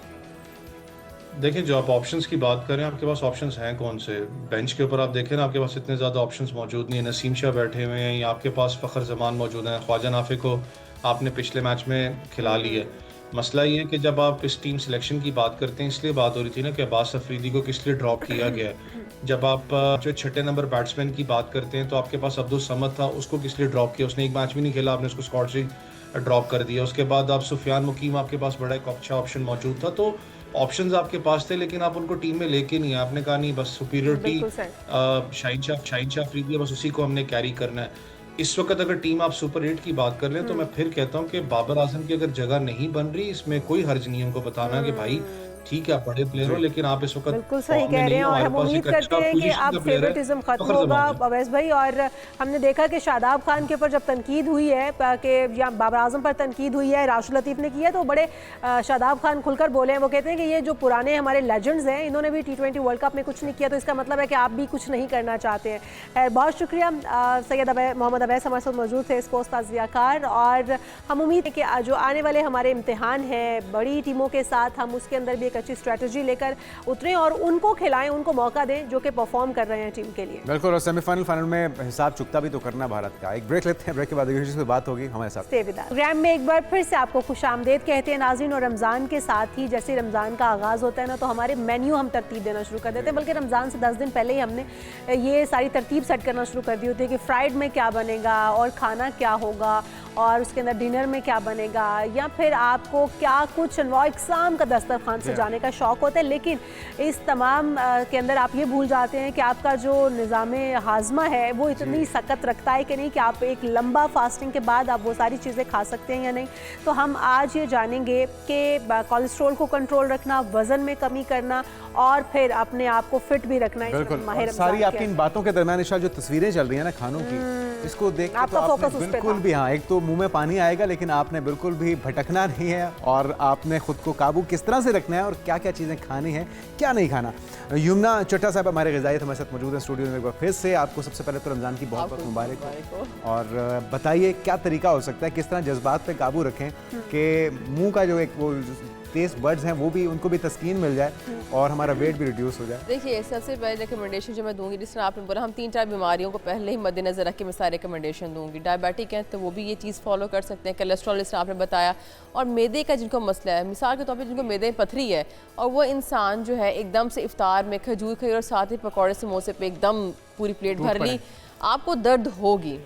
देखिए, जो आप ऑप्शंस की बात करें, आपके पास ऑप्शंस हैं कौन से? बेंच के ऊपर आप देखें ना, आपके पास इतने ज़्यादा ऑप्शंस मौजूद नहीं है। नसीम शाह बैठे हुए हैं, या आपके पास फ़खर जमान मौजूद हैं, ख्वाजा नाफे को आपने पिछले मैच में खिला ली है। मसला ये है कि जब आप इस टीम सिलेक्शन की बात करते हैं, इसलिए बात हो रही थी ना कि अब्बास अफरीदी को किस लिए ड्रॉप किया गया है। जब आप जो 6 नंबर बैट्समैन की बात करते हैं, तो आपके पास अब्दुल समद था, उसको किस लिए ड्रॉप किया? उसने एक मैच भी नहीं खेला, आपने उसको स्क्वाड से ड्रॉप कर दिया। उसके बाद आप सुफियान मुकीम, आपके पास बड़ा एक अच्छा ऑप्शन मौजूद था। तो ऑप्शंस आपके पास थे, लेकिन आप उनको टीम में लेके नहीं आए। आपने कहा नहीं बस सुपीरियरिटी शाहिन शाह अफरीदी है, बस उसी को हमने कैरी करना है। इस वक्त अगर टीम आप सुपर 8 की बात कर लें तो मैं फिर कहता हूँ कि बाबर आजम की अगर जगह नहीं बन रही, इसमें कोई हर्ज नहीं है उनको बताना कि भाई ठीक है आप बड़े प्लेयर हो, लेकिन आप इस वक्त बिल्कुल सही कह रहे हैं और हम उम्मीद करते हैं कि अब फेवरेटिज्म खत्म होगा अवैस भाई। और हमने देखा कि शादाब खान के ऊपर जब तनकीद हुई है कि या बाबर आजम पर तनकीद हुई है, राशिद लतीफ़ ने किया, तो बड़े शादाब खान खुलकर बोले हैं। वो कहते हैं कि ये जो पुराने हमारे लेजेंड्स हैं, इन्होंने भी T20 वर्ल्ड कप में कुछ नहीं किया, तो इसका मतलब है कि आप भी कुछ नहीं करना चाहते हैं। बहुत शुक्रिया सैयद मोहम्मद अवैस हमारे साथ मौजूद थे, स्पोर्ट्स ताज़ियाकार। और हम उम्मीद है कि जो आने वाले हमारे इम्तिहान हैं बड़ी टीमों के साथ, हम उसके अंदर भी एक अच्छी स्ट्रेटजी लेकर उतरें और उनको खिलाएं, उनको मौका दें जो कि परफॉर्म कर रहे हैं टीम के लिए। बिल्कुल, और सेमीफाइनल फाइनल में हिसाब चुकता भी तो करना भारत का। एक ब्रेक लेते हैं, ब्रेक के बाद से बात होगी हमारे साथ। प्रोग्राम में एक बार फिर से आपको खुशामदीद कहते हैं नाज़रीन। और रमज़ान के साथ ही जैसे रमज़ान का आगाज़ होता है ना, तो हमारे मेन्यू हम तरतीब देना शुरू कर देते हैं। बल्कि रमज़ान से 10 दिन पहले ही हमने ये सारी तरतीब सेट करना शुरू कर दी होती है कि फ्राइड में क्या बनेगा और खाना क्या होगा और उसके अंदर डिनर में क्या बनेगा, या फिर आपको क्या कुछ अनवा इक़साम का दस्तरखान सजाने का शौक़ होता है। लेकिन इस तमाम के अंदर आप ये भूल जाते हैं कि आपका जो निज़ाम हाजमा है वो इतनी सख्त रखता है कि नहीं कि आप एक लंबा फास्टिंग के बाद आप वो सारी चीज़ें खा सकते हैं या नहीं। तो हम आज ये जानेंगे कि कोलेस्ट्रॉल को कंट्रोल रखना, वज़न में कमी करना और फिर अपने आप को फिट भी रखना। बिल्कुल, सारी आपकी इन बातों के दरमियान निशा जो तस्वीरें चल रही हैं ना खानों की, इसको देख के तो आपने बिल्कुल भी, हाँ, एक तो मुंह में पानी आएगा, लेकिन आपने बिल्कुल भी भटकना नहीं है और आपने खुद को काबू किस तरह से रखना है और क्या क्या चीज़ें खानी है, क्या नहीं खाना। युमना चट्टा साहब हमारे ग़िज़ाई हमारे साथ मौजूद है स्टूडियो में। एक बार फिर से आपको सबसे पहले तो रमज़ान की बहुत बहुत मुबारक हो। और बताइए क्या तरीका हो सकता है, किस तरह जज्बात पे काबू रखें कि मुंह का जो एक वो टेस्ट बर्ड्स हैं वो भी, उनको भी तस्कीन मिल जाए और हमारा वेट भी रिड्यूस हो जाए। देखिए, सबसे पहले रिकमेंडेशन जो मैं दूंगी, जिस तरह आपने बोला हम 3-4 बीमारियों को पहले ही मद्देनजर रख के मैं सारी रिकमेंडेशन दूंगी। डायबिटिक हैं तो वो भी ये चीज़ फॉलो कर सकते हैं, कोलेस्ट्रॉल जिस तरह आपने बताया, और मैदे का जिनको मसला है, मिसाल के तौर पर जिनको मैदे में पथरी है और वो इंसान जो है एकदम से इफ्तार में खजूर खाई और साथ ही पकौड़े समोसे पे एकदम पूरी प्लेट भर ली, आपको दर्द होगी।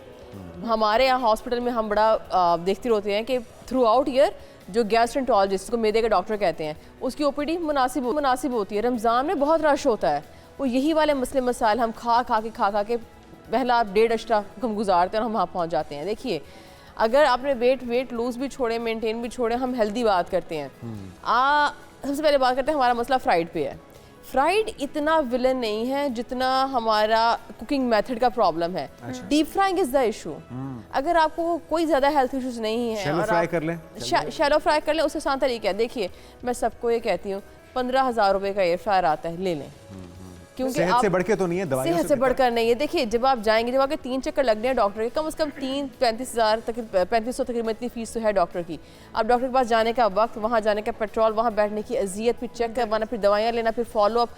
हमारे यहाँ हॉस्पिटल में हम बड़ा देखते रहते हैं कि थ्रू आउट ईयर जो गैस्ट्रेंटोलॉजिस्ट, जिसको मैदे के डॉक्टर कहते हैं, उसकी ओपीडी मुनासिब होती है। रमज़ान में बहुत रश होता है, वो यही वाले मसले मसाइल हम खा खा के पहला 1.5 अशरा हम गुजारते हैं और हम वहाँ पहुँच जाते हैं। देखिए, अगर आपने वेट लूज़ भी छोड़े, मेंटेन भी छोड़े, हम हेल्दी बात करते हैं। सबसे पहले बात करते हैं, हमारा मसला फ्राइड पे है। फ्राइड इतना विलन नहीं है जितना हमारा कुकिंग मेथड का प्रॉब्लम है। Deep frying is the issue. अगर आपको कोई ज़्यादा हेल्थ इश्यूज नहीं है, शैलो फ्राई कर लें, शैलो फ्राई कर लें, उससे आसान तरीका है। देखिए, मैं सबको ये कहती हूँ 15,000 रुपये का एयर फ्रायर आता है, ले लें, क्योंकि सेहत से बढ़ के तो नहीं है, दवाइयों सेहत से बढ़कर नहीं है। देखिए, जब आप जाएंगे, जब आपके 3 चक्कर लगने हैं डॉक्टर के, कम से कम 35,000 तक, 3500 तकरीबन इतनी फीस तो है डॉक्टर की। अब डॉक्टर के पास जाने का वक्त, वहाँ जाने का पेट्रोल, वहाँ बैठने की अजियत, फिर चेक करवाना, फिर दवाइयाँ लेना, फिर फॉलोअप,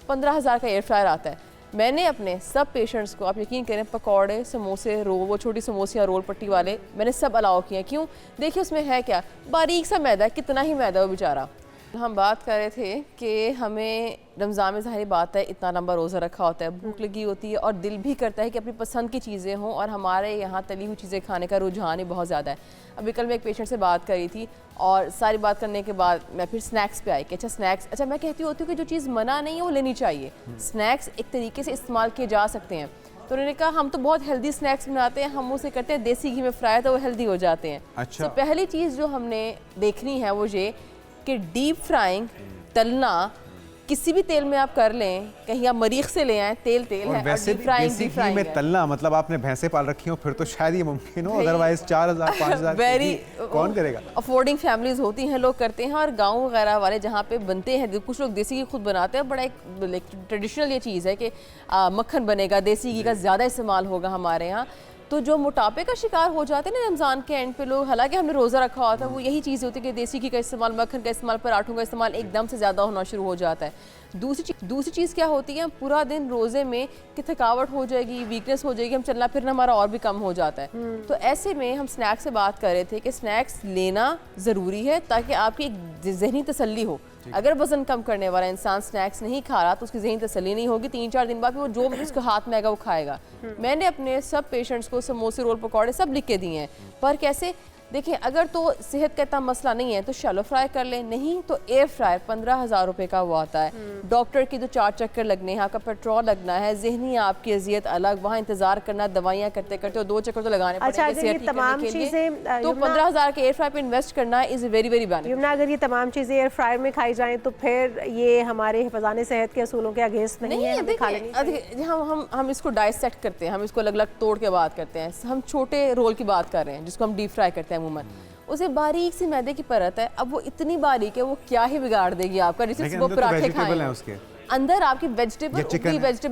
15,000 का एयर फ्रायर आता है। मैंने अपने सब पेशेंट्स को, आप यकीन करें, पकौड़े, समोसे, रोल, वो छोटी समोसियाँ रोल पट्टी वाले, मैंने सब अलाउ किए। क्यों? देखिए, उसमें है क्या, बारीक सा मैदा है, कितना ही मैदा वो बेचारा। हम बात कर रहे थे कि हमें रमज़ान में ज़ाहिर बात है इतना लंबा रोज़ा रखा होता है, भूख लगी होती है और दिल भी करता है कि अपनी पसंद की चीज़ें हों, और हमारे यहाँ तली हुई चीज़ें खाने का रुझान ही बहुत ज़्यादा है। अभी कल मैं एक पेशेंट से बात करी थी और सारी बात करने के बाद मैं फिर स्नैक्स पे आई कि अच्छा स्नैक्स, अच्छा मैं कहती होती हूँ कि जो चीज़ मना नहीं है वो लेनी चाहिए। स्नैक्स एक तरीके से इस्तेमाल किए जा सकते हैं। तो उन्होंने कहा हम तो बहुत हेल्दी स्नैक्स बनाते हैं, हम उसे करते हैं देसी घी में फ्राई, तो वो हेल्दी हो जाते हैं। अच्छा। तो पहली चीज़ जो हमने देखनी है वो ये कि डीप फ्राइंग, तलना किसी भी तेल में आप कर लें, कहीं आप मरीख से ले आए, तेल है, वैसे और डीप फ्राइंग में तलना, मतलब आपने भैंसे पाल रखी हो फिर तो शायद ये मुमकिन हो, अदरवाइज 4,000 5,000 कौन करेगा। अफोर्डिंग फैमिलीज होती हैं, लोग करते हैं, और गांव वगैरह वाले जहाँ पे बनते हैं, कुछ लोग देसी घी खुद बनाते हैं, बड़ा एक ट्रेडिशनल ये चीज़ है कि मक्खन बनेगा, देसी घी का ज़्यादा इस्तेमाल होगा हमारे यहाँ। तो जो मोटापे का शिकार हो जाते हैं ना रमज़ान के एंड पे लोग, हालांकि हमने रोज़ा रखा हुआ था, वो यही चीज़ होती है कि देसी घी का इस्तेमाल, मक्खन का इस्तेमाल, पराठों का इस्तेमाल एकदम से ज़्यादा होना शुरू हो जाता है। दूसरी चीज़ क्या होती है, पूरा दिन रोज़े में कि थकावट हो जाएगी, वीकनेस हो जाएगी, हम चलना फिरना हमारा और भी कम हो जाता है। तो ऐसे में हम स्नैक्स से बात कर रहे थे कि स्नैक्स लेना ज़रूरी है ताकि आपकी एक ज़हनी तसल्ली हो। अगर वज़न कम करने वाला इंसान स्नैक्स नहीं खा रहा तो उसकी ज़हनी तसल्ली नहीं होगी, 3-4 दिन बाद वो जो उसके हाथ में आएगा वो खाएगा। मैंने अपने सब पेशेंट्स को समोसे, रोल, पकौड़े सब लिख के दिए हैं, पर कैसे देखिए अगर तो सेहत का इतना मसला नहीं है तो शैलो फ्राई कर लें, नहीं तो एयर फ्रायर 15,000 रुपए का वो आता है। डॉक्टर की तो 4 चक्कर लगने हैं, आपका पेट्रोल लगना है, जहनी आपकी अजियत अलग, वहाँ इंतजार करना, दवाइयाँ करते करते 2 चक्कर तो लगाने पड़ेंगे सेहत ठीक करने के लिए। तो 15,000 के एयर फ्रायर पे इन्वेस्ट करना is very very benefit. Yamuna, अगर ये तमाम चीज़ें एयर फ्रायर में खाई जाएं तो फिर ये हमारे हिफाज़ान सेहत के असूलों के अगेंस्ट नहीं है। देखिए हम इसको डाइसेक्ट करते हैं, हम इसको अलग अलग तोड़ के बात करते हैं। हम छोटे रोल की बात कर रहे हैं जिसको हम डीप फ्राई करते हैं अमूमन। उसे बारीक सी मैदे की परत है, अब वो इतनी बारीक है वो क्या ही बिगाड़ देगी आपका, जिससे वो पराठे खाएं। अंदर आपकी वेजिटेबल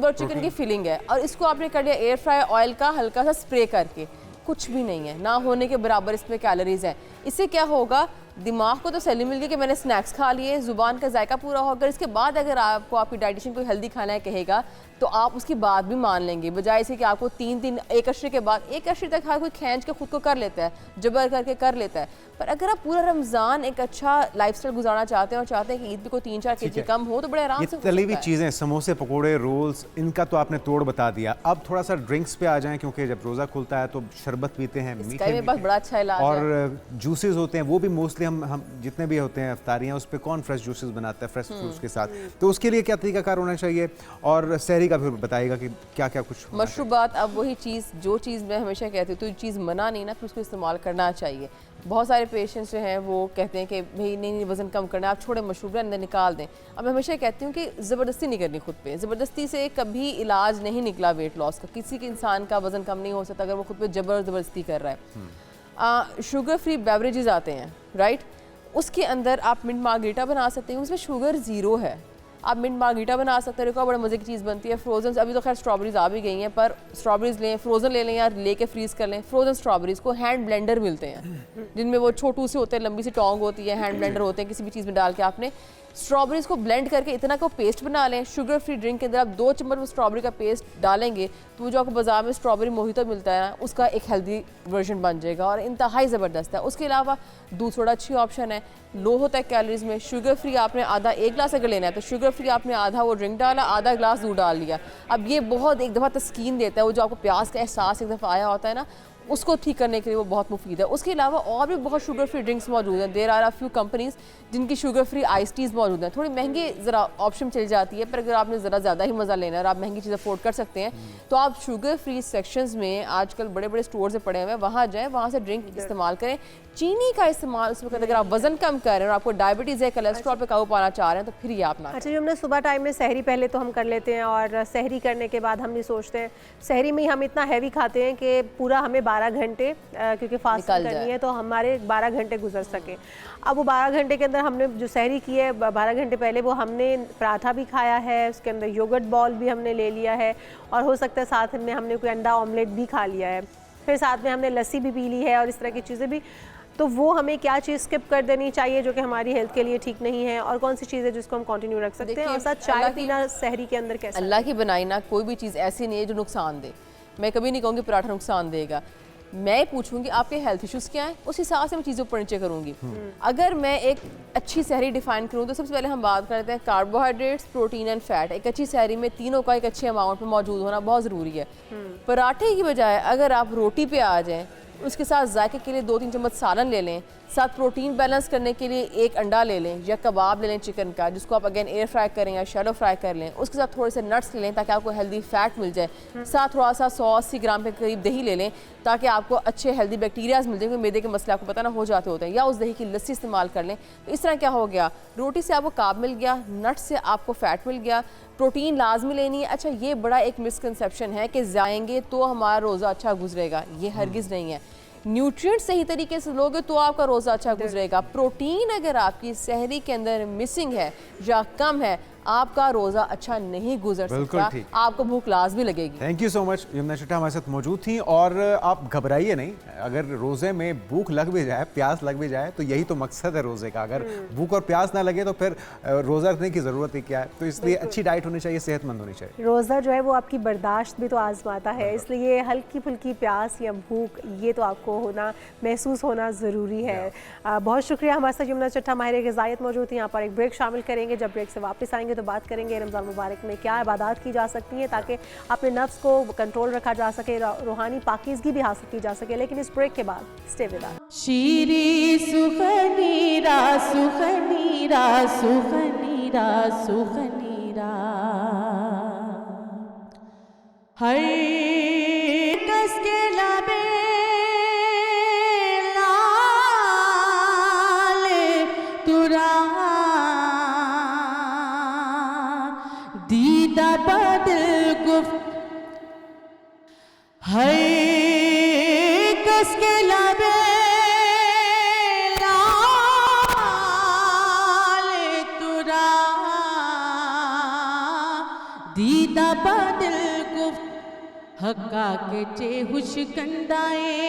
और चिकन की फीलिंग है और इसको आपने कर दिया एयर फ्राई ऑयल का हल्का सा स्प्रे करके, कुछ भी नहीं है, ना होने के बराबर इसमें कैलोरीज है। इससे क्या होगा, दिमाग को तो सैली मिल गई कि मैंने स्नैक्स खा लिए, जुबान का जायका पूरा होगा। इसके बाद अगर आपको आपकी डाइटिशियन कोई हेल्दी खाना है कहेगा तो आप उसकी बात भी मान लेंगे, बजाय इसे कि आपको 3 दिन एक अशरे के बाद, एक अशरे तक हर कोई खींच के खुद को कर लेता है, जबर करके कर लेता है। पर अगर आप पूरा रमज़ान एक अच्छा लाइफस्टाइल गुजारना चाहते हैं और चाहते हैं कि ईद भी को 3-4 केजी कम हो तो बड़े आराम से तली हुई चीज़ें, समोसे, पकोड़े, रोल्स, इनका तो आपने तोड़ बता दिया। अब थोड़ा सा ड्रिंक्स पे आ जाएं, क्योंकि जब रोज़ा खुलता है तो शरबत पीते हैं, मीठे बड़ा अच्छा इलाज और जूसेस होते हैं, वो भी मोस्टली हम जितने भी होते हैं अफ्तारियाँ उस पर कौन फ्रेश जूसेस बनाता है फ्रेश फ्रूट्स के साथ, तो उसके लिए क्या तरीकाकार होना चाहिए, और सहरी का फिर बताइएगा कि क्या क्या कुछ मशरूबात। अब वही चीज़, जो चीज़ मैं हमेशा कहती हूँ, तो चीज़ मना नहीं ना, फिर उसको इस्तेमाल करना चाहिए। बहुत सारे पेशेंट्स जो हैं वो कहते हैं कि भाई नहीं वज़न कम करना है, आप छोड़े मशरूब अंदर निकाल दें। अब मैं हमेशा कहती हूँ कि ज़बरदस्ती नहीं करनी खुद पे, ज़बरदस्ती से कभी इलाज नहीं निकला वेट लॉस का। किसी के इंसान का वज़न कम नहीं हो सकता अगर वो खुद पे ज़बरदस्ती कर रहा है। शुगर फ्री बेवरेजेस आते हैं, राइट, उसके अंदर आप मिंट मार्गरीटा बना सकते हैं, उसमें शुगर 0 है। आप मिंट मार्गरीटा बना सकते हैं, बड़ा मज़े की चीज़ बनती है। फ्रोज़न, अभी तो खैर स्ट्रॉबेरीज आ भी गई हैं, पर स्ट्रॉबेरीज लें, फ्रोज़न ले लें या लेके फ्रीज़ कर लें। फ्रोज़न स्ट्रॉबेरीज को हैंड ब्लेंडर मिलते हैं जिनमें वो छोटू से होते हैं, लंबी सी टोंग होती है, हैंड ब्लेंडर होते हैं, किसी भी चीज़ में डाल के आपने स्ट्रॉबेरीज को ब्लेंड करके इतना को पेस्ट बना लें। शुगर फ्री ड्रिंक के अंदर आप 2 चम्मच वो स्ट्रॉबेरी का पेस्ट डालेंगे तो वो जो आपको बाजार में स्ट्रॉबेरी मोहितो मिलता है ना, उसका एक हेल्दी वर्जन बन जाएगा और इंतहाई ज़बरदस्त है। उसके अलावा दूध थोड़ा अच्छी ऑप्शन है, लो होता है कैलोरीज में। शुगर फ्री आपने आधा 1 गिलास अगर लेना है तो शुगर फ्री आपने आधा वो ड्रिंक डाला, आधा गिलास दूध डाल लिया। अब ये बहुत एक दफ़ा तस्कीन देता है, वो जो आपको प्यास का एहसास एक दफ़ा आया होता है ना, उसको ठीक करने के लिए वो बहुत मुफीद है। उसके अलावा और भी बहुत शुगर फ्री ड्रिंक्स मौजूद हैं। There are a few companies जिनकी शुगर फ्री आइस टीज़ मौजूद हैं। थोड़ी महंगी ज़रा ऑप्शन चल जाती है, पर अगर आपने ज़रा ज़्यादा ही मज़ा लेना है और आप महंगी चीज़ अफोर्ड कर सकते हैं तो आप शुगर फ्री सेक्शंस में आजकल बड़े बड़े स्टोर से पड़े हुए हैं, वहाँ जाएँ, वहाँ से ड्रिंक इस्तेमाल करें। चीनी का इस्तेमाल उस वक्त अगर आप वजन कम कर रहे हैं और आपको डायबिटीज़ है, कोलेस्ट्रॉल पे काबू पाना चाह रहे हैं तो फिर ये आप ना। अच्छा, जो हमने सुबह टाइम में सहरी पहले तो हम कर लेते हैं और सहरी करने के बाद हम भी सोचते हैं सहरी में हम इतना हैवी खाते हैं कि पूरा हमें 12 घंटे क्योंकि फास्टिंग करनी है तो हमारे 12 घंटे गुजर सके। अब वो 12 घंटे के अंदर हमने जो सहरी की है 12 घंटे पहले वो हमने पराठा भी खाया है, उसके अंदर योगर्ट बॉल भी हमने ले लिया है और हो सकता है साथ में हमने कोई अंडा ऑमलेट भी खा लिया है, फिर साथ में हमने लस्सी भी पी ली है और इस तरह की चीज़ें भी। तो वो हमें क्या चीज़ स्किप कर देनी चाहिए जो कि हमारी हेल्थ के लिए ठीक नहीं है, और कौन सी चीज़ है जिसको हम कंटिन्यू रख सकते हैं? और साथ चाय पीना सहरी के अंदर कैसे? अल्लाह की बनाई ना कोई भी चीज़ ऐसी नहीं है जो नुकसान दे। मैं कभी नहीं कहूँगी पराठा नुकसान देगा, मैं पूछूंगी आपके हेल्थ इश्यूज़ क्या हैं, उस हिसाब से मैं चीज़ों पर नीचे करूँगी। अगर मैं एक अच्छी सहरी डिफाइन करूँ तो सबसे पहले हम बात करते हैं कार्बोहाइड्रेट्स, प्रोटीन एंड फैट। एक अच्छी सहरी में तीनों का एक अच्छे अमाउंट में मौजूद होना बहुत ज़रूरी है। पराठे की बजाय अगर आप रोटी पे आ जाएँ, उसके साथ जायके के लिए 2-3 चम्मच सालन ले लें, साथ प्रोटीन बैलेंस करने के लिए 1 अंडा ले लें या कबाब ले लें चिकन का, जिसको आप अगेन एयर फ्राई करें या शैलो फ्राई कर लें। उसके साथ थोड़े से नट्स ले लें ताकि आपको हेल्दी फैट मिल जाए। साथ थोड़ा सा 180 ग्राम के करीब दही ले लें ताकि आपको अच्छे हेल्दी बैक्टीरियाज मिल जाए, क्योंकि मैदे के मसले आपको पता ना हो जाते होते हैं। या उस दही की लस्सी इस्तेमाल कर लें। तो इस तरह क्या हो गया, रोटी से आपको कार्ब मिल गया, नट्स से आपको फैट मिल गया, प्रोटीन लाजमी लेनी है। अच्छा, ये बड़ा एक मिसकंसेप्शन है कि जाएंगे तो हमारा रोज़ा अच्छा गुजरेगा, ये हरगिज़ नहीं है। न्यूट्रिएंट सही तरीके से लोगे तो आपका रोज़ा अच्छा गुजरेगा। प्रोटीन अगर आपकी सहरी के अंदर मिसिंग है या कम है, आपका रोज़ा अच्छा नहीं गुजर सकता, आपको भूख लाजमी लगेगी। Thank you so much. Yamuna चट्टा हमारे साथ मौजूद थी। और आप घबराइए नहीं, अगर रोज़े में भूख लग भी जाए, प्यास लग भी जाए, तो यही तो मकसद है रोज़े का। अगर भूख और प्यास ना लगे तो फिर रोज़ा रखने की ज़रूरत ही क्या है। तो इसलिए अच्छी डाइट होनी चाहिए, सेहतमंद होनी चाहिए। रोज़ा जो है वो आपकी बर्दाश्त भी तो आजमाता है, इसलिए हल्की फुल्की प्यास या भूख ये तो आपको होना, महसूस होना ज़रूरी है। बहुत शुक्रिया। हमारे साथ यमुना चट्टा माहिर ग़िज़ायत मौजूद थी। यहाँ पर एक ब्रेक शामिल करेंगे, जब ब्रेक से वापस आएंगे तो बात करेंगे रमज़ान मुबारक में क्या इबादत की जा सकती हैं ताकि अपने नफ्स को कंट्रोल रखा जा सके, रूहानी पाकीज़गी भी हासिल की जा सके। लेकिन इस ब्रेक के बाद स्टे विद अस। शीरी सुखनीरा सुखनीरा सुखनीरा सुखनीरा हर कस के लबे लाल तुरा दीदा बदल गुफ्त हर कस के लबे लाल तुरा दीदा बदल गुफ्त हक्का के चे हुश कंदाए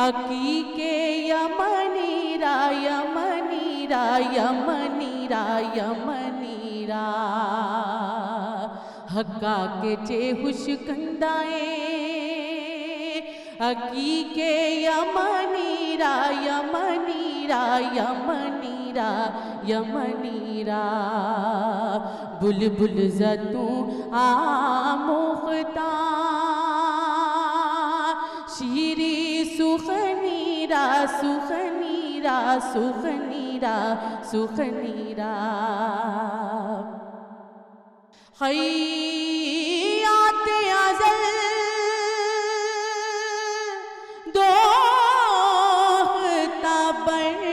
अकीके यमनीरा यमनीरा यमनीरा यमनीरा हक्का के चे हुश कंदाए अकीके यमनीरा यमनीरा यमनीरा यमनीरा बुलबुल जतू आमुख्ता शीरी सुखनीरा सुखनीरा सुखनीरा सुखनीरा खैयात अज़ल दो तबर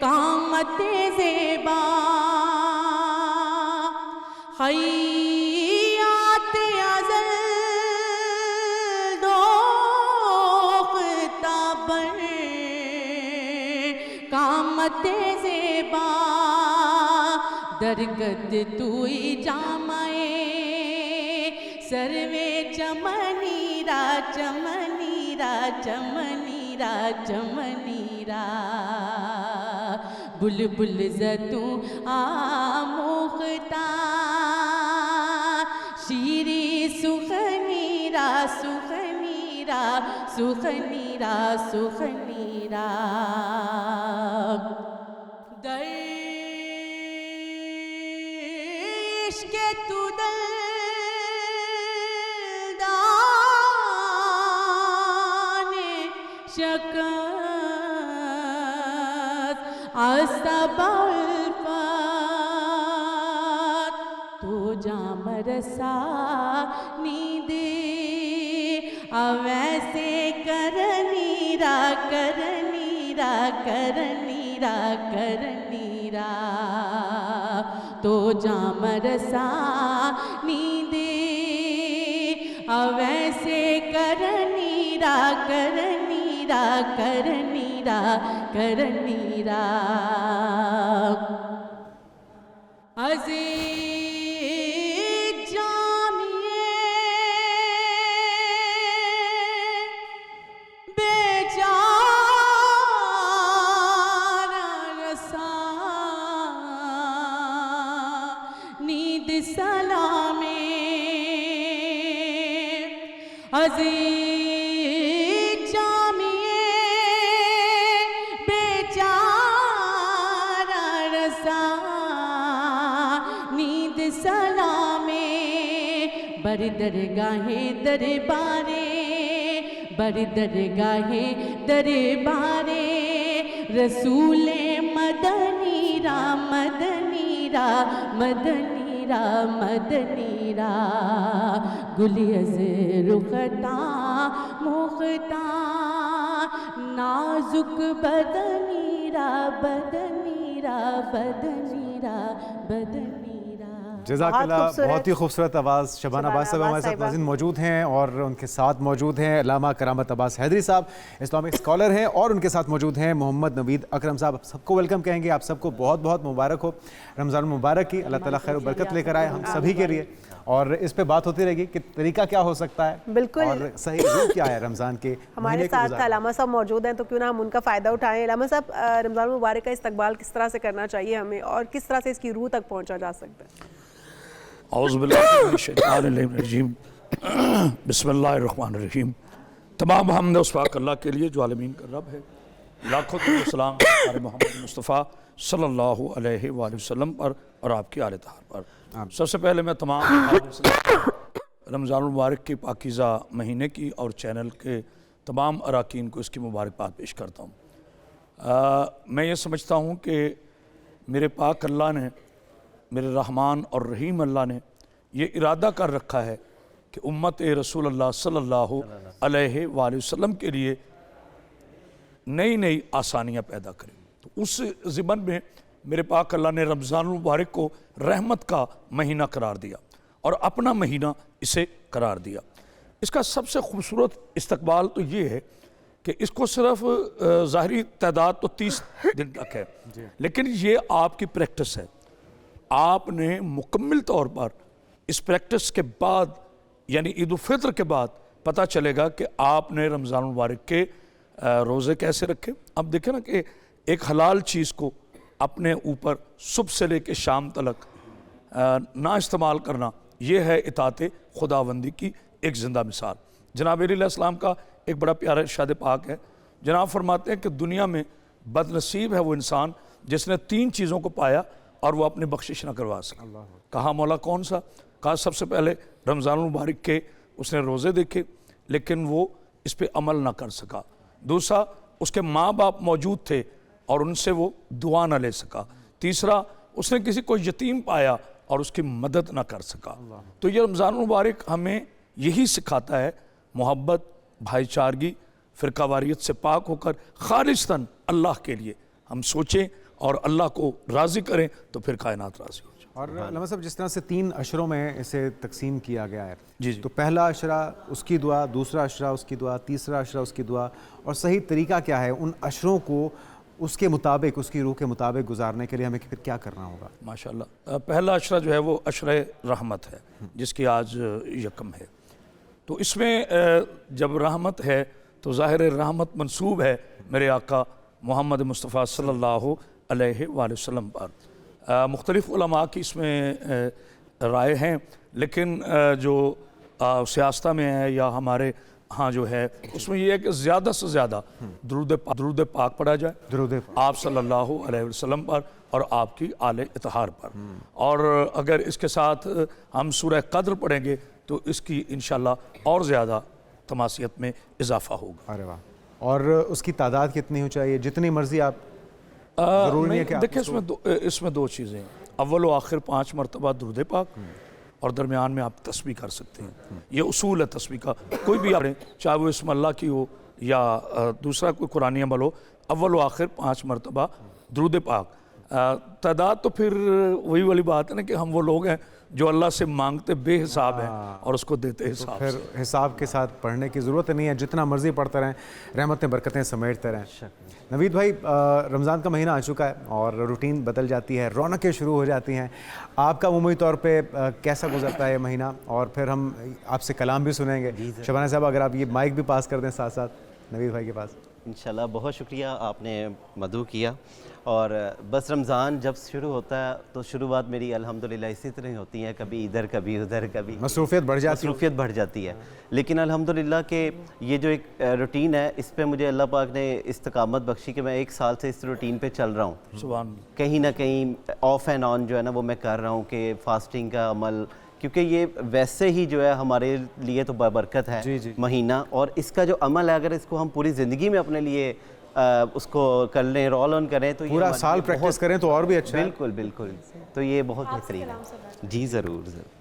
कामत ज़ेबा खैयात अज़ल दो तबर कामत ज़ेबा दरगद तुई जामाए सर्वे चमनीरा चमनीरा चमनीरा चमनीरा बुलबुल जतू आमुख्ता शीरी सुखनीरा सुखनीरा सुखनीरा सुखनीरा के तू दाने शकत असबल पर तो जामरसा नीदे अवैसे करनीरा करनीरा करनीरा करनीरा तो जामरसा नीदे अवैसे करनीरा करनीरा करनीरा करनीरा अज़े जामिए बेचारा रसा नीद सलामे अज़ीज़ जामिए बेचारा रसा नीद सलामे बर दरगाहे दरबारे बर दरगाहे दरबारे रसूले मदनीरा मदनीरा मदनीरा मदनीरा गुलियज़ रुखता मुख्ता नाजुक बदनीरा बदनीरा बदनीरा बदनीरा। जज़ाकल्लाह, बहुत ही खूबसूरत आवाज़। शबाना अब्बास साहब हमारे साथ नाज़रीन मौजूद हैं और उनके साथ मौजूद हैं अल्लामा करामत अब्बास हैदरी साहब, इस्लामिक स्कॉलर हैं, और उनके साथ मौजूद हैं मोहम्मद नवीद अकरम साहब। आप सबको वेलकम कहेंगे। आप सबको बहुत बहुत मुबारक हो, रमज़ान मुबारक की अल्लाह ताला खैर बरकत लेकर आए हम सभी के लिए। और इस पे बात होती रहेगी कि तरीका क्या हो सकता है, बिल्कुल, और सही रूप क्या है रमज़ान के। हमारे साथ अल्लामा साहब मौजूद हैं, तो क्यों ना हम उनका फ़ायदा उठाएं। अल्लामा साहब, रमज़ान मुबारक का इस्तकबाल किस तरह से करना चाहिए हमें, और किस तरह से इसकी रूह तक पहुँचा जा सकता है? औज़ुबिल्लाहिमिनश्शैतानिर्रजीम बिस्मिल्लाहिर्रहमानिर्रहीम। तमाम हमद उस पाक अल्लाह के लिए जो आलमीन का रब है, लाखों सलाम हमारे मोहम्मद मुस्तफ़ा सल्लल्लाहु अलैहि वसल्लम पर और आपकी आले तहार पर। सबसे पहले मैं तमाम रमज़ान मुबारक की पाकीज़ा महीने की और चैनल के तमाम अरकान को इसकी मुबारकबाद पेश करता हूँ। मैं ये समझता हूँ कि मेरे पाक अल्लाह ने, मेरे रहमान और रहीम अल्लाह ने ये इरादा कर रखा है कि उम्मत रसूल अल्लाह सल्लल्लाहु अलैहि वसल्लम के लिए नई नई आसानियाँ पैदा करें। तो उस ज़िमन में मेरे पाक अल्लाह ने रमज़ान मुबारक को रहमत का महीना करार दिया और अपना महीना इसे करार दिया। इसका सबसे खूबसूरत इस्तकबाल तो ये है कि इसको सिर्फ ज़ाहरी तादाद तो 30 दिन तक है, लेकिन ये आपकी प्रैक्टिस है। आपने मुकम्मल तौर पर इस प्रैक्टिस के बाद यानी ईद उल फित्र के बाद पता चलेगा कि आपने रमज़ान मुबारक के रोज़े कैसे रखे। अब देखें ना कि एक हलाल चीज़ को अपने ऊपर सुबह से लेकर शाम तक ना इस्तेमाल करना, ये है इताअत खुदाबंदी की एक ज़िंदा मिसाल। जनाब अलैहिस्सलाम का एक बड़ा प्यारा इरशाद पाक है। जनाब फरमाते हैं कि दुनिया में बदनसीब है वो इंसान जिसने 3 चीज़ों को पाया और वो अपनी बख्शिश न करवा सका। कहा मौला कौन सा? कहा सबसे पहले रमज़ान मुबारक के उसने रोज़े देखे लेकिन वो इस पर अमल ना कर सका। दूसरा, उसके माँ बाप मौजूद थे और उनसे वो दुआ ना ले सका। तीसरा, उसने किसी को यतीम पाया और उसकी मदद ना कर सका। तो ये रमज़ान मुबारक हमें यही सिखाता है, मोहब्बत, भाईचारगी, फ़िरकावारियत से पाक होकर खालिस्तन अल्लाह के लिए हम सोचें और अल्लाह को राज़ी करें तो फिर कायनात राज़ी हो जाए। और लम्हा साहब, जिस तरह से 3 अशरों में इसे तकसीम किया गया है, जी तो पहला अशरा उसकी दुआ, दूसरा अशरा उसकी दुआ, तीसरा अशरा उसकी दुआ, और सही तरीका क्या है उन अशरों को उसके मुताबिक, उसकी रूह के मुताबिक गुजारने के लिए हमें फिर क्या करना होगा? माशाल्लाह, पहला अशरा जो है वो अशरे रहमत है जिसकी आज यकम है। तो इसमें जब रहमत है तो ज़ाहिर रहमत मंसूब है मेरे आका मोहम्मद मुस्तफ़ा सल्लल्लाहु अलैहि वसल्लम पर। मुख्तलिफ़ उलमा की इसमें राय हैं, लेकिन जो सियासत में है या हमारे हाँ जो है उसमें यह है कि ज़्यादा से ज़्यादा दुरूद पाक पढ़ा जाए, दुरूद आप सल्लल्लाहु अलैहि वसल्लम पर और आपकी आले इत्तहार पर। और अगर इसके साथ हम सूरह क़द्र पढ़ेंगे तो इसकी इंशाल्लाह और ज़्यादा तमासियत में इजाफा होगा। अरे वाह! और उसकी तादाद कितनी हो चाहिए? जितनी मर्जी आप, ज़रूरी नहीं है कि देखिए इसमें 2 चीज़ें हैं। अव्वल व आखिर 5 मरतबा दुरूद पाक और दरमियान में आप तस्बीह कर सकते हैं। ये उसूल है तस्बीह का। कोई भी आप चाहे वो इस्म अल्लाह की हो या दूसरा कोई कुरानी अमल हो, अव्वल व आखिर 5 मरतबा दुरूद पाक। तादाद तो फिर वही वाली बात है ना कि हम वो लोग हैं जो अल्लाह से मांगते बेहिसाब हैं और उसको देते हिसाब फिर से। हिसाब के साथ पढ़ने की ज़रूरत नहीं है, जितना मर्जी पढ़ते रहें, रहमतें बरकतें समेटते रहें। नवीद भाई, रमज़ान का महीना आ चुका है और रूटीन बदल जाती है, रौनकें शुरू हो जाती हैं। आपका उमूमी तौर पे कैसा गुजरता है ये महीना? और फिर हम आपसे कलाम भी सुनेंगे। शबाना साहब, अगर आप ये माइक भी पास कर दें साथ साथ नवीद भाई के पास। इंशाल्लाह, बहुत शुक्रिया आपने मदू किया। और बस रमज़ान जब शुरू होता है तो शुरुआत मेरी अल्हम्दुलिल्लाह इसी तरह होती है, कभी इधर कभी उधर, कभी मसरूफ़ियत बढ़ जाती है। लेकिन अल्हम्दुलिल्लाह के ये जो एक रूटीन है, इस पे मुझे अल्लाह पाक ने इस्तकामत बख्शी कि मैं 1 साल से इस रूटीन पे चल रहा हूँ। सुभान कहीं ना कहीं ऑफ एंड ऑन जो है ना वो मैं कर रहा हूँ कि फास्टिंग का अमल, क्योंकि ये वैसे ही जो है हमारे लिए तो बरकत है महीना, और इसका जो अमल है अगर इसको हम पूरी ज़िंदगी में अपने लिए उसको कर लें, रोल ऑन करें तो पूरा साल प्रैक्टिस करें तो और भी अच्छा है। बिल्कुल बिल्कुल, तो ये बहुत बेहतरीन है। जी ज़रूर ज़रूर।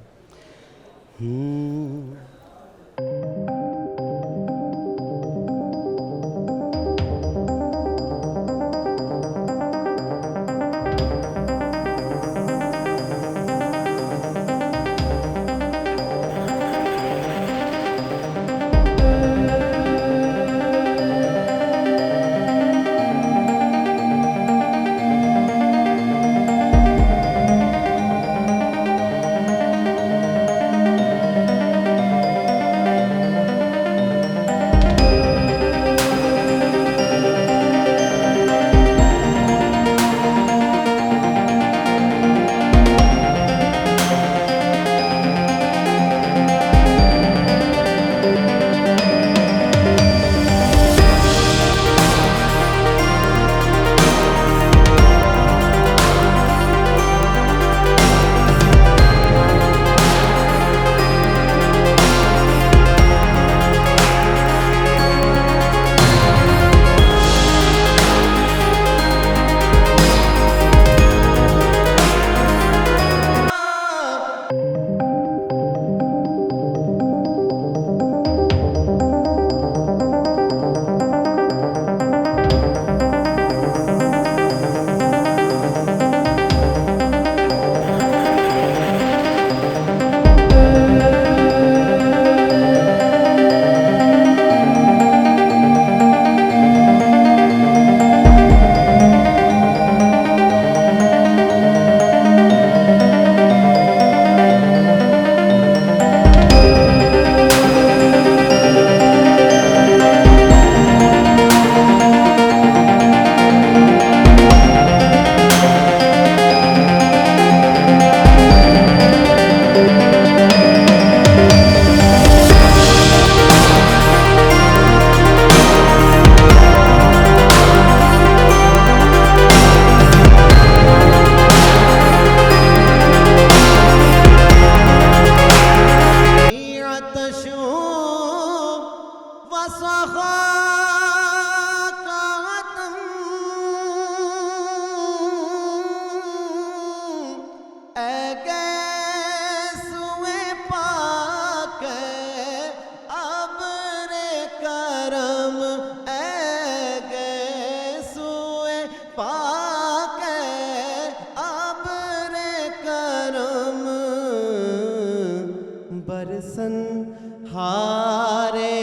बरसन हारे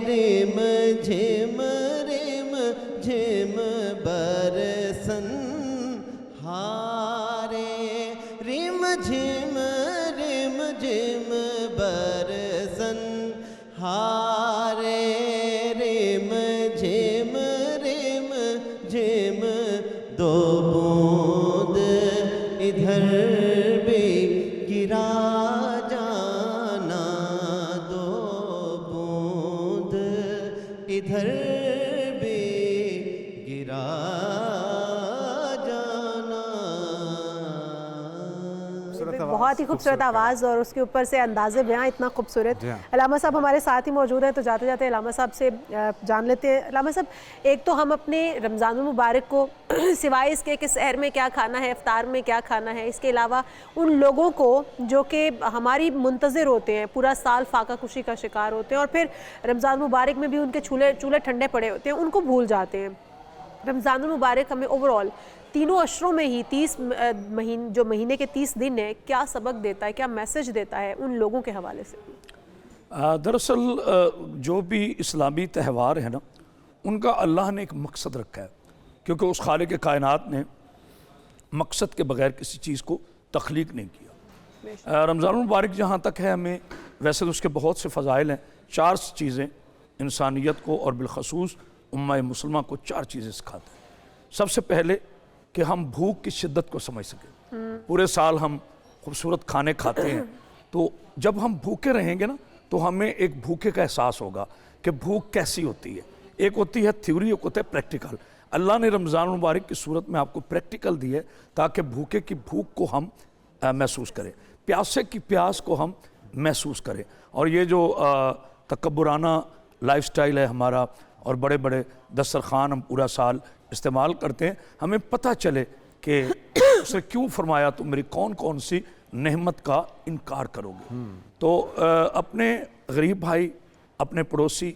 रिम झिम बरसन हारे रिम झिम बरसन हारे रिम झिम दो बूंद इधर भी गिरा जाना, दो बूंद इधर भी गिरा बहुत ही खूबसूरत आवाज़ और उसके ऊपर से अंदाज़े बयां इतना खूबसूरत। अलामा साहब हमारे साथ ही मौजूद हैं, तो जाते जाते अलामा साहब से जान लेते हैं। अलामा साहब, एक तो हम अपने रमज़ान मुबारक को सिवाय इसके कि सहर में क्या खाना है, इफ्तार में क्या खाना है, इसके अलावा उन लोगों को जो कि हमारी मुंतज़िर होते हैं, पूरा साल फाका कुशी का शिकार होते हैं और फिर रमज़ान मुबारक में भी उनके चूल्हे ठंडे पड़े होते हैं, उनको भूल जाते हैं। रमज़ान मुबारक हमें ओवरऑल तीनों अशरों में ही 30 जो महीने के 30 दिन है, क्या सबक देता है, क्या मैसेज देता है उन लोगों के हवाले से? दरअसल जो भी इस्लामी त्यौहार है ना, उनका अल्लाह ने एक मकसद रखा है, क्योंकि उस खालिक कायनात ने मकसद के बगैर किसी चीज़ को तख्लीक नहीं किया। रमज़ान मुबारक जहाँ तक है, हमें वैसे तो उसके बहुत से फ़ज़ाइल हैं। 4 चीज़ें इंसानियत को और बिलखसूस उम्मा मुसलमा को 4 चीज़ें सिखाते हैं। सबसे पहले कि हम भूख की शिद्दत को समझ सकें। पूरे साल हम खूबसूरत खाने खाते हैं, तो जब हम भूखे रहेंगे ना, तो हमें एक भूखे का एहसास होगा कि भूख कैसी होती है। एक होती है थ्योरी, एक होता है प्रैक्टिकल। अल्लाह ने रमज़ान मुबारक की सूरत में आपको प्रैक्टिकल दी है ताकि भूखे की भूख को हम महसूस करें, प्यासे की प्यास को हम महसूस करें। और ये जो तकब्बुराना लाइफस्टाइल है हमारा, और बड़े बड़े दस्तरखान हम पूरा साल इस्तेमाल करते हैं, हमें पता चले कि उसने क्यों फरमाया तुम मेरी कौन कौन सी नेमत का इनकार करोगे। तो अपने गरीब भाई, अपने पड़ोसी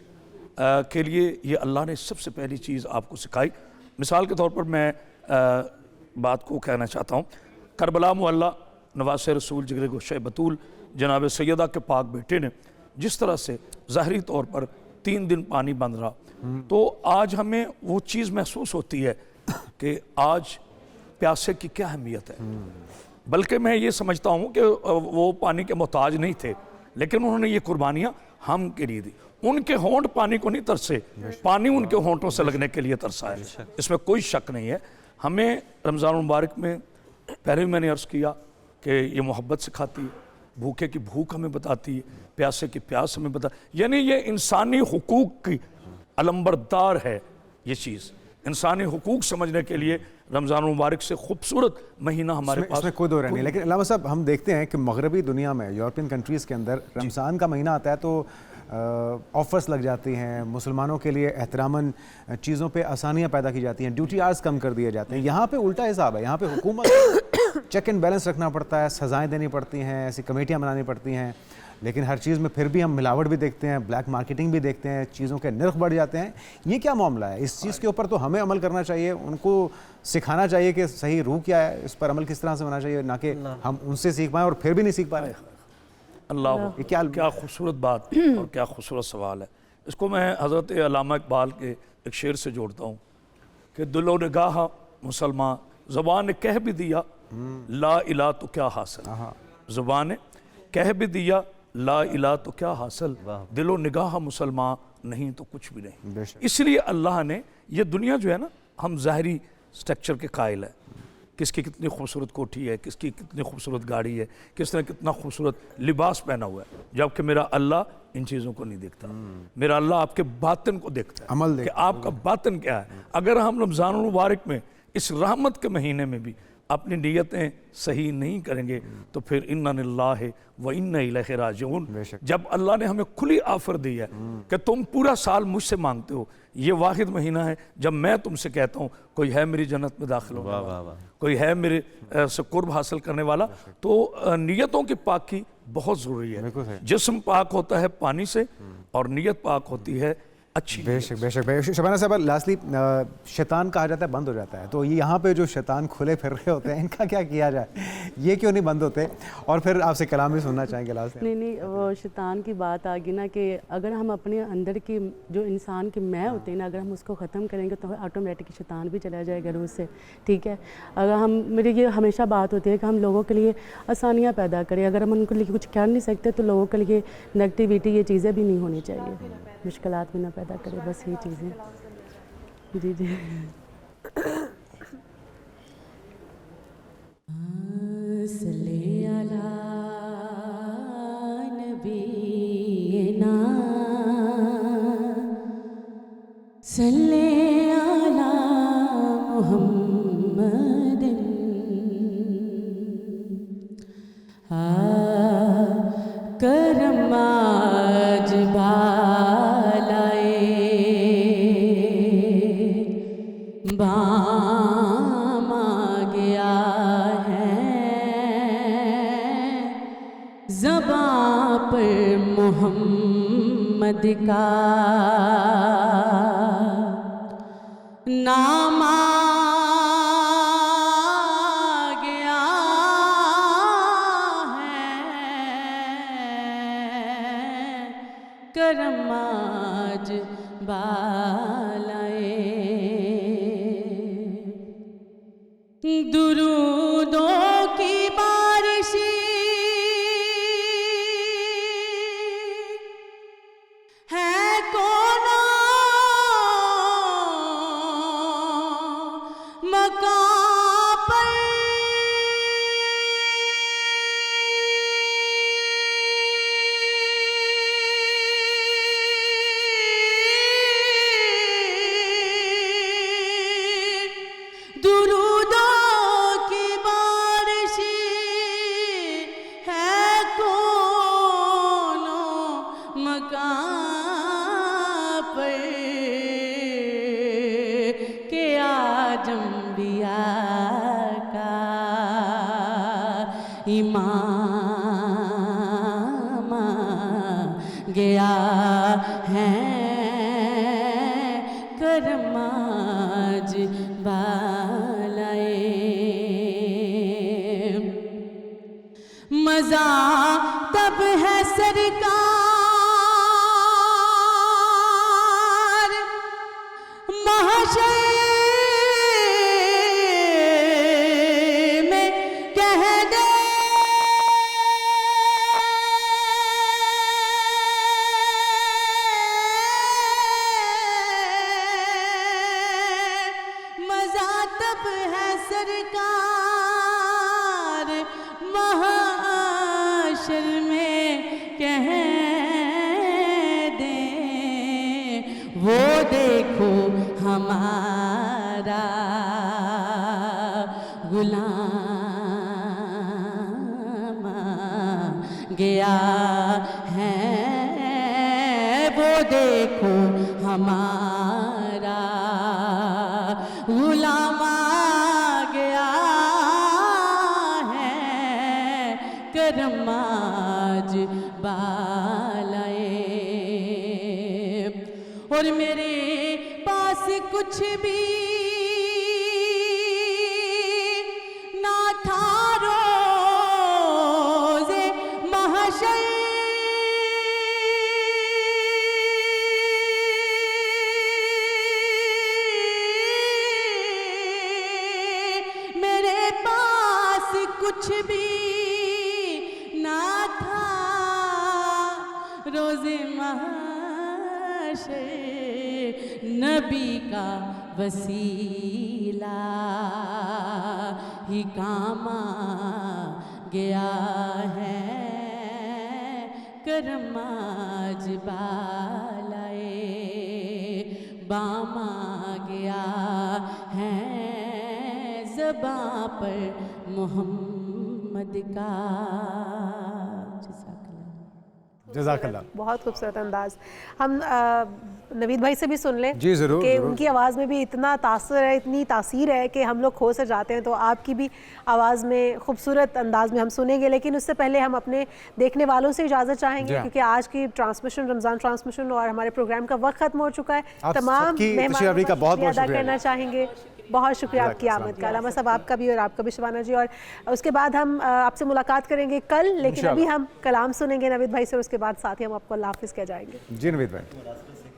के लिए ये अल्लाह ने सबसे पहली चीज़ आपको सिखाई। मिसाल के तौर पर मैं बात को कहना चाहता हूँ, करबला मुअल्ला नवासे रसूल जिगरे गोशे बतूल जनाब सैयदा के पाक बेटे ने जिस तरह से ज़ाहरी तौर पर 3 दिन पानी बंद रहा, तो आज हमें वो चीज़ महसूस होती है कि आज प्यासे की क्या अहमियत है। बल्कि मैं ये समझता हूँ कि वो पानी के मोहताज नहीं थे, लेकिन उन्होंने ये कुर्बानियाँ हम के लिए दी। उनके होंठ पानी को नहीं तरसे, पानी उनके होंठों से लगने के लिए तरसा है, इसमें कोई शक नहीं है। हमें रमज़ान मुबारक में पहले भी मैंने अर्ज़ किया कि ये मोहब्बत सिखाती है, भूखे की भूख हमें बताती है, प्यासे की प्यास हमें बता, यानी ये इंसानी हुकूक की अलंबरदार है। ये चीज़ इंसानी हुकूक समझने के लिए रमज़ान मुबारक से खूबसूरत महीना हमारे पास इसमें कोई दो नहीं। लेकिन अल्लामा साहब, हम देखते हैं कि मगरबी दुनिया में, यूरोपियन कंट्रीज़ के अंदर रमज़ान का महीना आता है तो ऑफ़र्स लग जाती हैं, मुसलमानों के लिए एहतरामन चीज़ों पे आसानियाँ पैदा की जाती हैं, ड्यूटी आवर्स कम कर दिए जाते हैं। यहाँ पे उल्टा हिसाब है, यहाँ पे हुकूमत चेक एंड बैलेंस रखना पड़ता है, सज़ाएँ देनी पड़ती हैं, ऐसी कमेटियाँ बनानी पड़ती हैं, लेकिन हर चीज़ में फिर भी हम मिलावट भी देखते हैं, ब्लैक मार्केटिंग भी देखते हैं, चीज़ों के नर्ख बढ़ जाते हैं। ये क्या मामला है? इस चीज़ के ऊपर तो हमें अमल करना चाहिए, उनको सिखाना चाहिए कि सही रूह क्या है, इस पर अमल किस तरह से होना चाहिए, ना कि हम उनसे सीख पाएँ और फिर भी नहीं सीख पा रहे। अल्लाह, क्या खूबसूरत बात और क्या खूबसूरत सवाल है। इसको मैं हज़रत अल्लामा इकबाल के एक शेर से जोड़ता हूँ कि दिलो निगाह मुसलमान, ज़ुबान ने कह भी दिया ला इला तो क्या हासिल, ज़ुबान ने कह भी दिया ला इला तो क्या हासिल, दिलो निगाह मुसलमान नहीं तो कुछ भी नहीं। इसलिए अल्लाह ने ये दुनिया जो है ना, हम ज़ाहरी स्ट्रक्चर के कायल है, किसकी कितनी खूबसूरत कोठी है, किसकी कितनी खूबसूरत गाड़ी है, किसने कितना खूबसूरत लिबास पहना हुआ है, जबकि मेरा अल्लाह इन चीज़ों को नहीं देखता। मेरा अल्लाह आपके बातिन को देखता है, अमल कि आपका बातिन क्या है। अगर हम रमज़ान मुबारक में इस रहमत के महीने में भी अपनी नीयतें सही नहीं करेंगे तो फिर इन्ना लिल्लाहि व इन्ना इलैहि राजिऊन। जब अल्लाह ने हमें खुली ऑफर दी है कि तुम पूरा साल मुझसे मांगते हो, ये वाहिद महीना है जब मैं तुमसे कहता हूँ कोई है मेरी जन्नत में दाखिल होने वाला, कोई है मेरे से कुर्ब हासिल करने वाला। तो नीयतों की पाकी बहुत ज़रूरी है। जिस्म पाक होता है पानी से और नीयत पाक होती है अच्छी बेशक बेशक बेशक। शबाना साहब, लास्टली शैतान कहा जाता है बंद हो जाता है, तो ये यहाँ पे जो शैतान खुले फिर रहे होते हैं इनका क्या किया जाए, ये क्यों नहीं बंद होते? और फिर आपसे कलाम भी सुनना चाहेंगे लास्ट में। नहीं, वो शैतान की बात आ गई ना कि अगर हम अपने अंदर की जो इंसान की मैं होते हैं ना, अगर हम उसको ख़त्म करेंगे तो ऑटोमेटिक शैतान भी चला जाएगा रूह से, ठीक है। अगर हम, मेरी ये हमेशा बात होती है कि हम लोगों के लिए आसानियाँ पैदा करें, अगर हम उनके लिए कुछ कर नहीं सकते तो लोगों के लिए नेगेटिविटी ये चीज़ें भी नहीं होनी चाहिए, मुश्किलात भी ना पैदा करें, बस ये चीज़ें। जी जी। सल्ले अला नबीना सल्ले अला मुहम्मदिन करम आज बालाए बाम आ गया है ज़बां पर मोहम्मद का नाम करम आज बालाए दुरूदों की बारिश है कौन मकां पर इमाम गया है करम आज बालाए मज़ा तब है सरकार महशर सरकार महाशर में कह दे वो देखो हमारा गुलाम गया है वो देखो हमारा गुलाम करम आज बालाए और मेरे पास कुछ भी ना था रोज़े महशर मेरे पास कुछ भी रोज़े महशर नबी का वसीला ही काम आ गया है करम आज बालाए बाम आ गया है ज़बां पर मोहम्मद का। जज़ाकल्लाह। बहुत खूबसूरत अंदाज। हम नवीद भाई से भी सुन लें जी, ज़रूर, कि ज़रूर। उनकी आवाज़ में भी इतना तासुर है, इतनी तासीर है कि हम लोग खो से जाते हैं। तो आपकी भी आवाज़ में खूबसूरत अंदाज में हम सुनेंगे, लेकिन उससे पहले हम अपने देखने वालों से इजाज़त चाहेंगे, क्योंकि आज की ट्रांसमिशन, रमज़ान ट्रांसमिशन और हमारे प्रोग्राम का वक्त ख़त्म हो चुका है। आप तमाम सबकी मेहमानों तशरीफ़ का का बहुत शुक्रिया बहुत अदा शुक्रिया। करना चाहेंगे। बहुत शुक्रिया आपकी आमद का। अलामा साहब आपका भी और आपका भी शबाना जी। और उसके बाद हम आपसे मुलाकात करेंगे कल, लेकिन अभी हम कलाम सुनेंगे नवीद भाई से, उसके बाद साथ ही हम आपको अल्लाह हाफ़िज़ कह जाएंगे। जी नवीद भाई।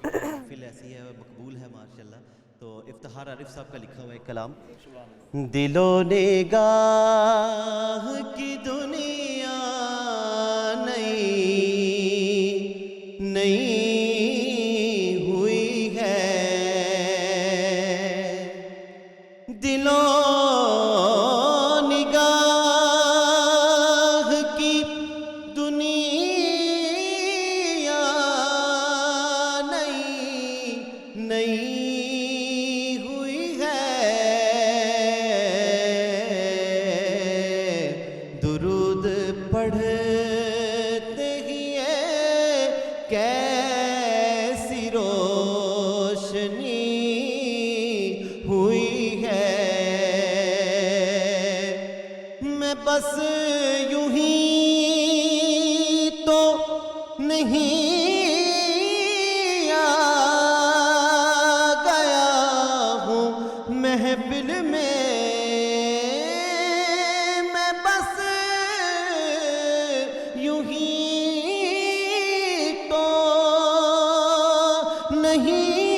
महफिल ऐसी है, मकबूल है माशाल्लाह। तो इफ्तिखार आरिफ साहब का लिखा हुआ एक कलाम, दिलो ने गाह की दुनिया नई नई हुई है, दिलो निगाह की दुनिया नई नई हुई है, दुरूद पढ़ते ही कैसी रोशनी हुई है, मैं बस यूं ही तो नहीं आ गया हूँ महफिल में, मैं बस यूं ही तो नहीं